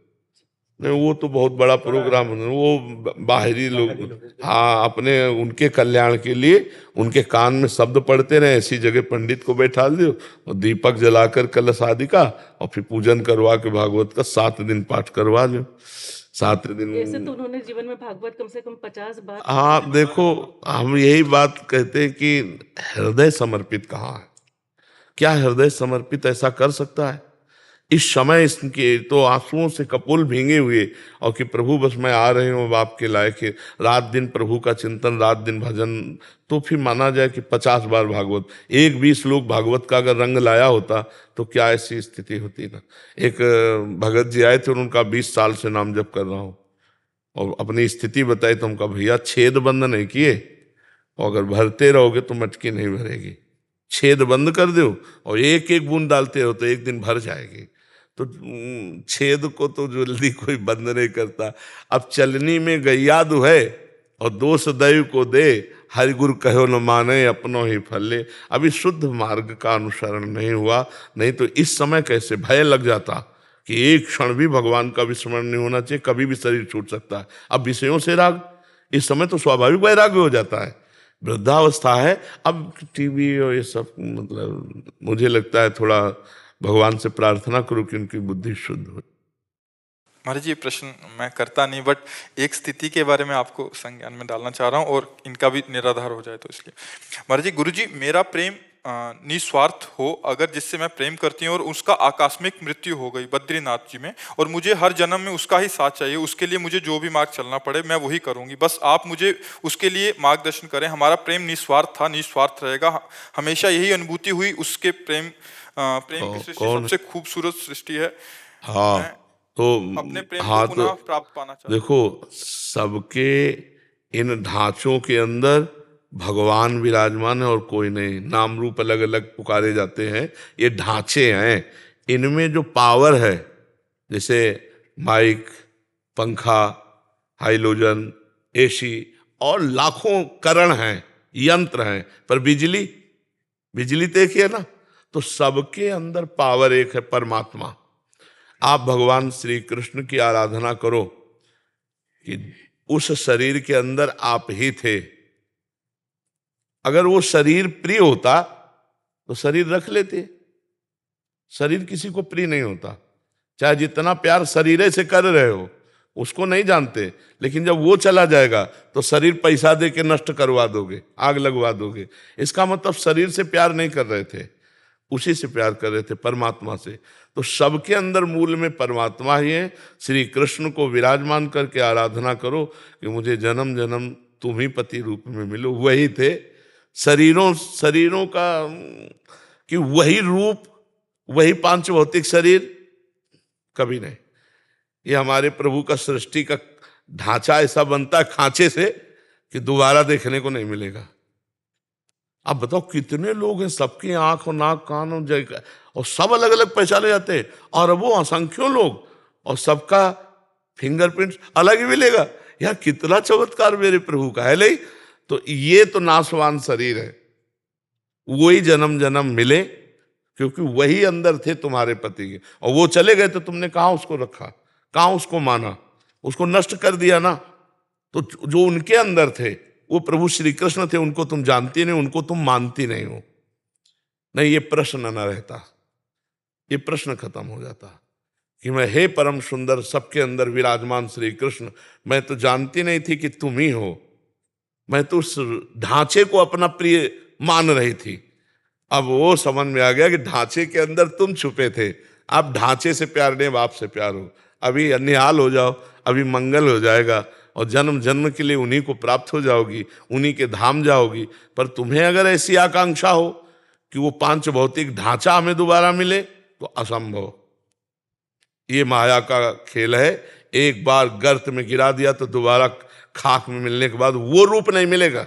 नहीं वो तो बहुत बड़ा प्रोग्राम है, वो बाहरी लोग, हाँ अपने उनके कल्याण के लिए उनके कान में शब्द पढ़ते रहे, ऐसी जगह पंडित को बैठा दो और दीपक जलाकर कलश आदि का और फिर पूजन करवा के भागवत का 7 दिन पाठ करवा लो, 7 दिन। ऐसे तो उन्होंने जीवन में भागवत कम से कम 50 बार हाँ देखो, हम यही बात कहते हैं कि हृदय समर्पित कहाँ है, क्या हृदय समर्पित ऐसा कर सकता है इस समय? इसके तो आंसुओं से कपोल भींगे हुए और कि प्रभु बस मैं आ रही हूँ बाप के लायक है, रात दिन प्रभु का चिंतन, रात दिन भजन, तो फिर माना जाए कि 50 बार भागवत, एक 20 लोग भागवत का अगर रंग लाया होता तो क्या ऐसी स्थिति होती ना। एक भगत जी आए थे और उनका 20 साल से नाम जप कर रहा हूँ और अपनी स्थिति बताई तो उनका भैया छेद बंद नहीं किए और अगर भरते रहोगे तो मटकी नहीं भरेगी, छेद बंद कर दो और एक एक बूंद डालते हो तो एक दिन भर जाएगी। तो छेद को तो जल्दी कोई बंद नहीं करता। अब चलनी में गैया दुहै और दोष दैव को दे, हरि गुरु कहो न माने अपनों ही फल ले। अभी शुद्ध मार्ग का अनुसरण नहीं हुआ, नहीं तो इस समय कैसे भय लग जाता कि एक क्षण भी भगवान का विस्मरण नहीं होना चाहिए, कभी भी शरीर छूट सकता है। अब विषयों से राग, इस समय तो स्वाभाविक वैराग्य हो जाता है, वृद्धावस्था है। अब टीवी और ये सब, मतलब मुझे लगता है थोड़ा भगवान से प्रार्थना करो कि उनकी बुद्धि शुद्ध हो। महाराज जी, ये प्रश्न मैं करता नहीं, बट एक स्थिति के बारे में आपको संज्ञान में डालना चाह रहा हूँ और इनका भी निराधार हो जाए तो इसलिए। महाराज जी, गुरु जी, मेरा प्रेम निस्वार्थ हो अगर जिससे मैं प्रेम करती हूँ और उसका आकस्मिक मृत्यु हो गई बद्रीनाथ जी में और मुझे हर जन्म में उसका ही साथ चाहिए, उसके लिए मुझे जो भी मार्ग चलना पड़े मैं वही करूँगी, बस आप मुझे उसके लिए मार्गदर्शन करें। हमारा प्रेम निस्वार्थ था, निस्वार्थ रहेगा, हमेशा यही अनुभूति हुई। उसके प्रेम की सृष्टि सबसे खूबसूरत सृष्टि है। हाँ तो अपने प्रेम हाँ को पुनः तो प्राप्त पाना चाहता हूं। देखो, सबके इन ढांचों के अंदर भगवान विराजमान है और कोई नहीं। नाम रूप अलग अलग पुकारे जाते हैं, ये ढांचे हैं। इनमें जो पावर है, जैसे माइक, पंखा, हाइलोजन, एसी और लाखों करण हैं, यंत्र हैं, पर बिजली, बिजली तो एक ही है ना। तो सबके अंदर पावर एक है, परमात्मा। आप भगवान श्री कृष्ण की आराधना करो कि उस शरीर के अंदर आप ही थे। अगर वो शरीर प्रिय होता तो शरीर रख लेते। शरीर किसी को प्रिय नहीं होता, चाहे जितना प्यार शरीर से कर रहे हो, उसको नहीं जानते। लेकिन जब वो चला जाएगा तो शरीर पैसा दे के नष्ट करवा दोगे, आग लगवा दोगे। इसका मतलब शरीर से प्यार नहीं कर रहे थे, उसी से प्यार कर रहे थे, परमात्मा से। तो सबके अंदर मूल में परमात्मा ही है। श्री कृष्ण को विराजमान करके आराधना करो कि मुझे जन्म जन्म तुम ही पति रूप में मिलो। वही थे शरीरों का, कि वही रूप, वही पांच भौतिक शरीर, कभी नहीं। ये हमारे प्रभु का सृष्टि का ढांचा ऐसा बनता है खांचे से कि दोबारा देखने को नहीं मिलेगा। अब बताओ कितने लोग हैं, सबकी आंख और नाक कान और सब अलग अलग पहचाने जाते हैं, और वो असंख्यों लोग और सबका फिंगरप्रिंट अलग ही मिलेगा। यार कितना चमत्कार मेरे प्रभु का है। नहीं तो ये तो नाशवान शरीर है, वही जन्म जन्म मिले, क्योंकि वही अंदर थे तुम्हारे पति के, और वो चले गए तो तुमने कहाँ उसको रखा, कहाँ उसको माना, उसको नष्ट कर दिया ना। तो जो उनके अंदर थे वो प्रभु श्री कृष्ण थे, उनको तुम जानती नहीं, उनको तुम मानती नहीं हो। नहीं, ये प्रश्न न रहता, ये प्रश्न खत्म हो जाता कि मैं हे परम सुंदर सबके अंदर विराजमान श्री कृष्ण, मैं तो जानती नहीं थी कि तुम ही हो। मैं तो उस ढांचे को अपना प्रिय मान रही थी। अब वो समझ में आ गया कि ढांचे के अंदर तुम छुपे थे। आप ढांचे से प्यार नहीं, बाप से प्यार हो। अभी निहाल हो जाओ, अभी मंगल हो जाएगा और जन्म जन्म के लिए उन्हीं को प्राप्त हो जाओगी, उन्हीं के धाम जाओगी। पर तुम्हें अगर ऐसी आकांक्षा हो कि वो पांच भौतिक ढांचा हमें दोबारा मिले, तो असंभव। ये माया का खेल है। एक बार गर्त में गिरा दिया तो दोबारा खाक में मिलने के बाद वो रूप नहीं मिलेगा,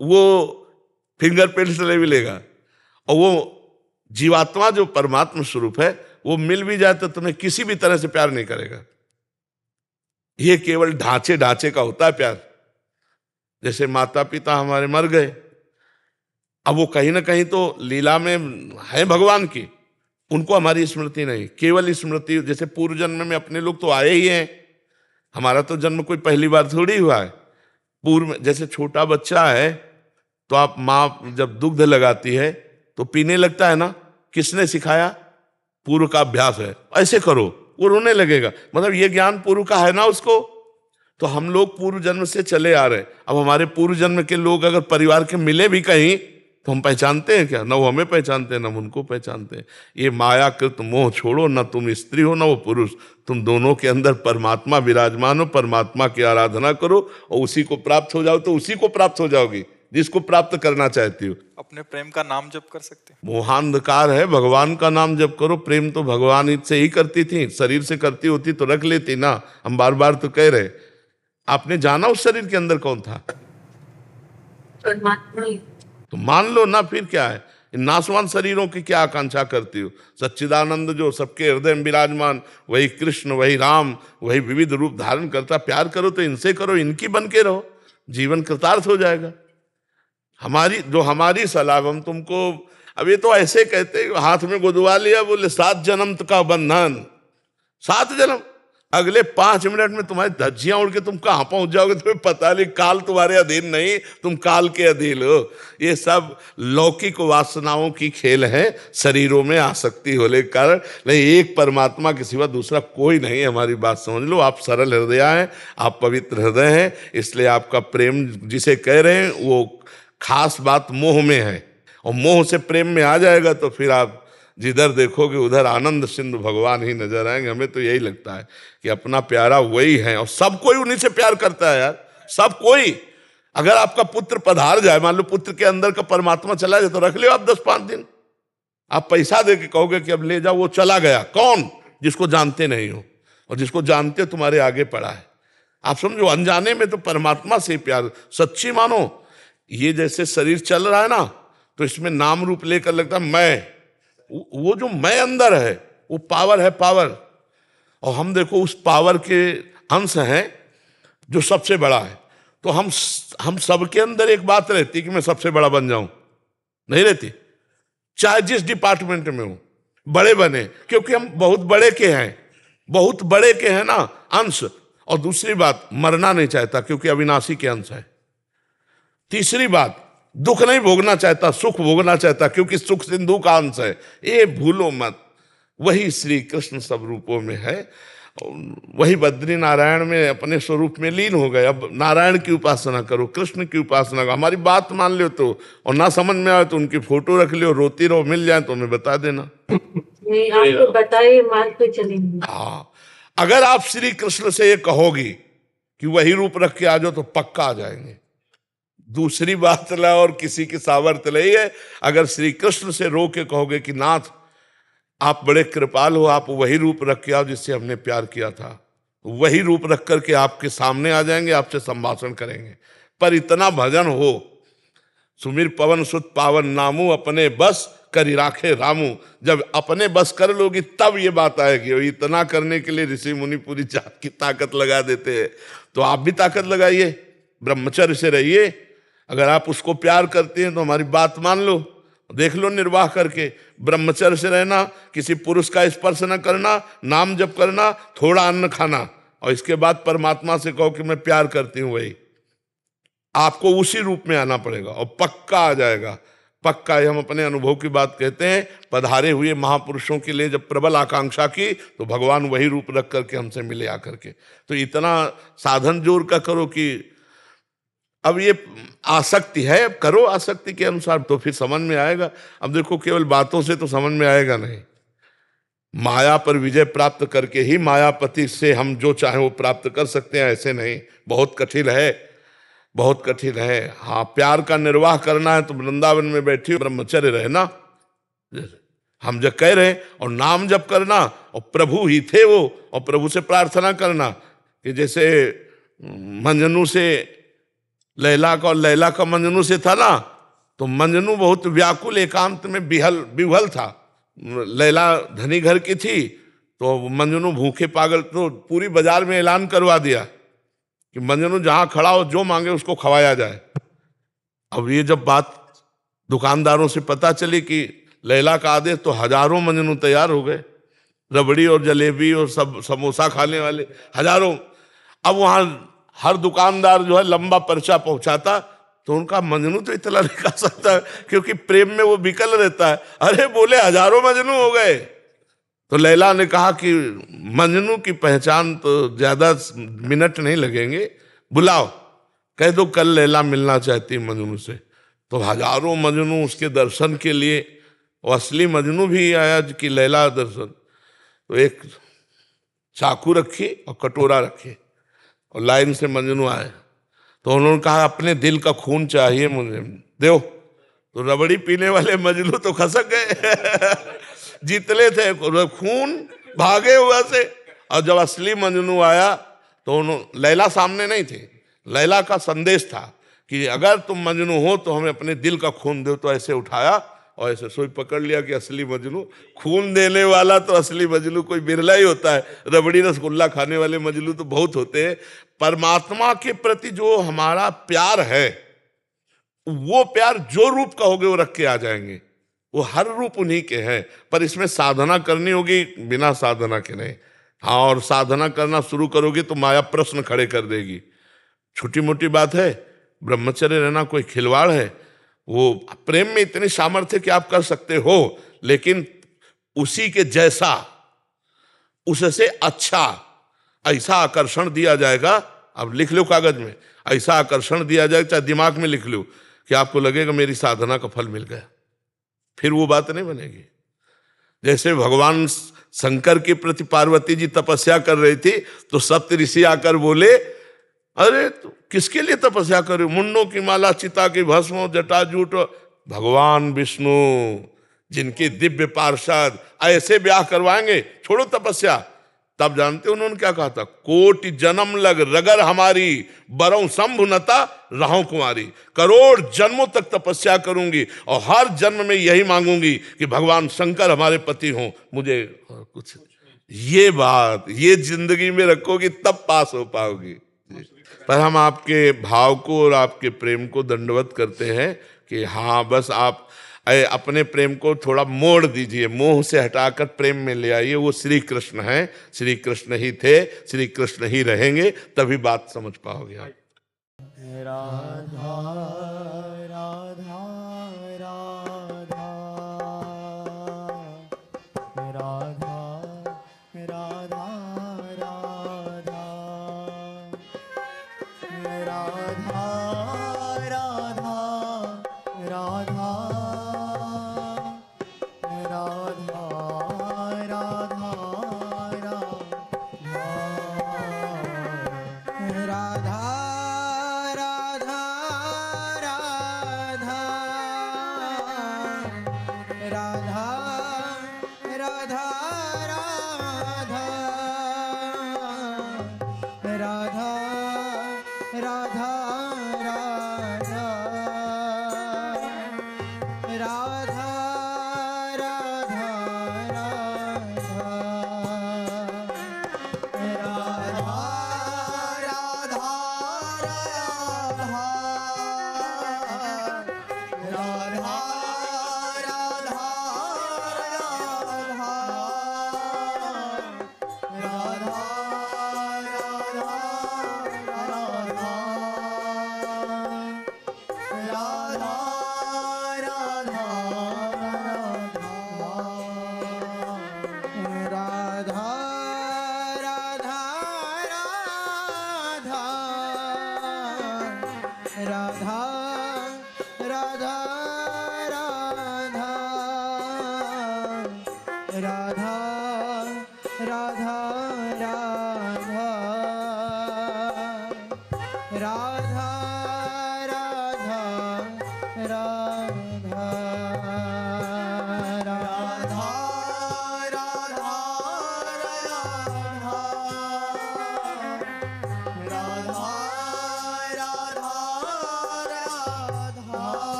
वो फिंगरप्रिंट से नहीं मिलेगा। और वो जीवात्मा जो परमात्मा स्वरूप है, वो मिल भी जाए तो तुम्हें किसी भी तरह से प्यार नहीं करेगा। ये केवल ढांचे ढांचे का होता है प्यार। जैसे माता पिता हमारे मर गए, अब वो कहीं ना कहीं तो लीला में है भगवान की, उनको हमारी स्मृति नहीं, केवल स्मृति। जैसे पूर्व जन्म में अपने लोग तो आए ही हैं, हमारा तो जन्म कोई पहली बार थोड़ी हुआ है। पूर्व में जैसे छोटा बच्चा है तो आप माँ जब दुग्ध लगाती है तो पीने लगता है ना, किसने सिखाया? पूर्व का अभ्यास है, ऐसे करो, वो रोने लगेगा, मतलब ये ज्ञान पूर्व का है ना उसको। तो हम लोग पूर्व जन्म से चले आ रहे, अब हमारे पूर्व जन्म के लोग अगर परिवार के मिले भी कहीं तो हम पहचानते हैं क्या? न वो हमें पहचानते हैं, न हम उनको पहचानते हैं। ये मायाकृत मोह छोड़ो, न तुम स्त्री हो न वो पुरुष, तुम दोनों के अंदर परमात्मा विराजमान हो, परमात्मा की आराधना करो और उसी को प्राप्त हो जाओ तो उसी को प्राप्त हो जाओगी जिसको प्राप्त करना चाहती हो। अपने प्रेम का नाम जप कर सकते हैं। मोहांधकार है, भगवान का नाम जप करो। प्रेम तो भगवान से ही करती थी, शरीर से करती होती तो रख लेती ना। हम बार बार तो कह रहे, आपने जाना उस शरीर के अंदर कौन था? तो मान लो ना, फिर क्या है? इन नासवान शरीरों की क्या आकांक्षा करती हो? सच्चिदानंद जो सबके हृदय में विराजमान, वही कृष्ण, वही राम, वही विविध रूप धारण करता। प्यार करो तो इनसे करो, इनकी बन के रहो, जीवन कृतार्थ हो जाएगा। हमारी सलाह हम तुमको, अब ये तो ऐसे कहते हाथ में गुदवा लिया, बोले 7 जन्म का बंधन, 7 जन्म, अगले 5 मिनट में तुम्हारी धज्जियां उड़ के तुम कहां पहुंच जाओगे तुम्हें पता नहीं। काल तुम्हारे अधीन नहीं, तुम काल के अधीन हो। ये सब लौकिक वासनाओं की खेल है, शरीरों में आसक्ति होने के कारण। नहीं, एक परमात्मा के सिवा दूसरा कोई नहीं है। हमारी बात समझ लो, आप सरल हृदय हैं, आप पवित्र हृदय हैं, इसलिए आपका प्रेम जिसे कह रहे हैं वो खास बात मोह में है, और मोह से प्रेम में आ जाएगा तो फिर आप जिधर देखोगे उधर आनंद सिंधु भगवान ही नजर आएंगे। हमें तो यही लगता है कि अपना प्यारा वही है, और सब कोई उन्हीं से प्यार करता है यार, सब कोई। अगर आपका पुत्र पधार जाए, मान लो पुत्र के अंदर का परमात्मा चला जाए, तो रख लो आप 10-5 दिन, आप पैसा दे के कहोगे कि अब ले जाओ, वो चला गया। कौन? जिसको जानते नहीं हो, और जिसको जानते हो तुम्हारे आगे पड़ा है। आप समझो, अनजाने में तो परमात्मा से प्यार सच्ची मानो। ये जैसे शरीर चल रहा है ना, तो इसमें नाम रूप लेकर लगता है मैं, वो जो मैं अंदर है वो पावर है, पावर। और हम देखो उस पावर के अंश हैं जो सबसे बड़ा है। तो हम सबके अंदर एक बात रहती कि मैं सबसे बड़ा बन जाऊं, नहीं रहती, चाहे जिस डिपार्टमेंट में हो बड़े बने, क्योंकि हम बहुत बड़े के हैं, बहुत बड़े के हैं ना अंश। और दूसरी बात, मरना नहीं चाहता क्योंकि अविनाशी के अंश है। तीसरी बात, दुख नहीं भोगना चाहता, सुख भोगना चाहता क्योंकि सुख सिंधु का अंश है। ये भूलो मत, वही श्री कृष्ण सब रूपों में है, वही बद्री नारायण में अपने स्वरूप में लीन हो गए। अब नारायण की उपासना करो, कृष्ण की उपासना करो। हमारी बात मान लो तो, और ना समझ में आए तो उनकी फोटो रख लो, रोती रहो, मिल जाए तो हमें बता देना। नहीं, आपको बताइए, मान पे चलेंगे। हाँ, अगर आप श्री कृष्ण से ये कहोगी कि वही रूप रख के आ जाओ तो पक्का आ जाएंगे। दूसरी बात ला, और किसी की सामर्थ्य नहीं है। अगर श्री कृष्ण से रो के कहोगे कि नाथ आप बड़े कृपाल हो, आप वही रूप रख के आओ जिससे हमने प्यार किया था, वही रूप रख करके आपके सामने आ जाएंगे, आपसे संभाषण करेंगे। पर इतना भजन हो, सुमिर पवन सुत पावन नामू, अपने बस करी राखे रामू। जब अपने बस कर लोगी तब ये बात आएगी। और इतना करने के लिए ऋषि मुनि पूरी जात की ताकत लगा देते हैं, तो आप भी ताकत लगाइए, ब्रह्मचर्य से रहिए। अगर आप उसको प्यार करते हैं तो हमारी बात मान लो, देख लो निर्वाह करके। ब्रह्मचर्य से रहना, किसी पुरुष का स्पर्श न करना, नाम जप करना, थोड़ा अन्न खाना, और इसके बाद परमात्मा से कहो कि मैं प्यार करती हूं, वही आपको उसी रूप में आना पड़ेगा और पक्का आ जाएगा, पक्का। हम अपने अनुभव की बात कहते हैं। पधारे हुए महापुरुषों के लिए जब प्रबल आकांक्षा की तो भगवान वही रूप रख करके हमसे मिले आकर के। तो इतना साधन जोर का करो कि अब ये आसक्ति है, अब करो आसक्ति के अनुसार, तो फिर समझ में आएगा। अब देखो, केवल बातों से तो समझ में आएगा नहीं, माया पर विजय प्राप्त करके ही मायापति से हम जो चाहे वो प्राप्त कर सकते हैं, ऐसे नहीं। बहुत कठिन है, बहुत कठिन है। हाँ, प्यार का निर्वाह करना है तो वृंदावन में बैठी ब्रह्मचर्य रहना, हम जब कह रहे हैं, और नाम जप करना, और प्रभु ही थे वो, और प्रभु से प्रार्थना करना कि जैसे मंजनू से लैला का, और लैला का मंजनू से था ना, तो मंजनू बहुत व्याकुल एकांत में विह्वल था। लैला धनी घर की थी, तो मंजनू भूखे पागल, तो पूरी बाजार में ऐलान करवा दिया कि मंजनू जहां खड़ा हो जो मांगे उसको खवाया जाए। अब ये जब बात दुकानदारों से पता चली कि लैला का आदेश, तो हजारों मंजनू तैयार हो गए, रबड़ी और जलेबी और सब समोसा खाने वाले हजारों। अब वहां हर दुकानदार जो है लंबा पर्चा पहुंचाता, तो उनका मंजनू तो इतना नहीं खा सकता क्योंकि प्रेम में वो बिकल रहता है। अरे बोले हजारों मंजनू हो गए। तो लैला ने कहा कि मंजनू की पहचान तो ज्यादा मिनट नहीं लगेंगे, बुलाओ, कह दो कल लैला मिलना चाहती है मंजनू से। तो हजारों मंजनू उसके दर्शन के लिए, और असली मंजनू भी आया कि लैला दर्शन। तो एक चाकू रखी और कटोरा रखी और लाइन से मंजनू आए। तो उन्होंने कहा अपने दिल का खून चाहिए मुझे, दो। तो रबड़ी पीने वाले मजनू तो खसक गए जीतले थे खून, भागे हुआ से। और जब असली मजनू आया तो उन्होंने, लैला सामने नहीं थी, लैला का संदेश था कि अगर तुम मजनू हो तो हमें अपने दिल का खून दो। तो ऐसे उठाया और ऐसे सोई पकड़ लिया कि असली मजनू, खून देने वाला तो असली मजनू कोई बिरला ही होता है, रबड़ी रसगुल्ला खाने वाले मजनू तो बहुत होते हैं। परमात्मा के प्रति जो हमारा प्यार है, वो प्यार जो रूप का होगे वो रख के आ जाएंगे, वो हर रूप उन्हीं के हैं। पर इसमें साधना करनी होगी, बिना साधना के नहीं। हाँ, और साधना करना शुरू करोगे तो माया प्रश्न खड़े कर देगी। छोटी मोटी बात है, ब्रह्मचर्य रहना कोई खिलवाड़ है? वो प्रेम में इतनी सामर्थ्य कि आप कर सकते हो, लेकिन उसी के जैसा, उससे अच्छा ऐसा आकर्षण दिया जाएगा। अब लिख लो कागज में, ऐसा आकर्षण दिया जाएगा, चाहे दिमाग में लिख लो, कि आपको लगेगा मेरी साधना का फल मिल गया। फिर वो बात नहीं बनेगी। जैसे भगवान शंकर के प्रति पार्वती जी तपस्या कर रही थी, तो सप्त ऋषि आकर बोले, अरे तो किसके लिए तपस्या कर रहे हो? मुंडों की माला, चिता की भस्म, जटाजूट। भगवान विष्णु जिनके दिव्य पार्षद ऐसे ब्याह करवाएंगे, छोड़ो तपस्या। तब जानते उन्होंने क्या कहा था? कोटि जन्म लग रगर हमारी, बरौ शंभुनता रहूं कुमारी। करोड़ जन्मों तक तपस्या करूंगी और हर जन्म में यही मांगूंगी कि भगवान शंकर हमारे पति हों, मुझे कुछ। ये बात ये जिंदगी में रखोगी तब पास हो पाओगी। पर हम आपके भाव को और आपके प्रेम को दंडवत करते हैं कि हाँ, बस आप अपने प्रेम को थोड़ा मोड़ दीजिए, मोह से हटाकर प्रेम में ले आइए। वो श्री कृष्ण हैं, श्री कृष्ण ही थे, श्री कृष्ण ही रहेंगे, तभी बात समझ पाओगे आप। राधा राधा राधा राधा राधा राधा राधा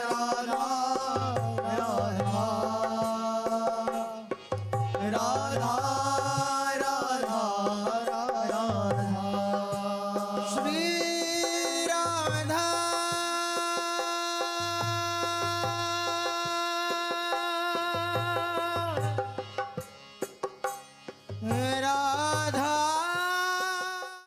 राधा राधा राधा राधा राधा श्री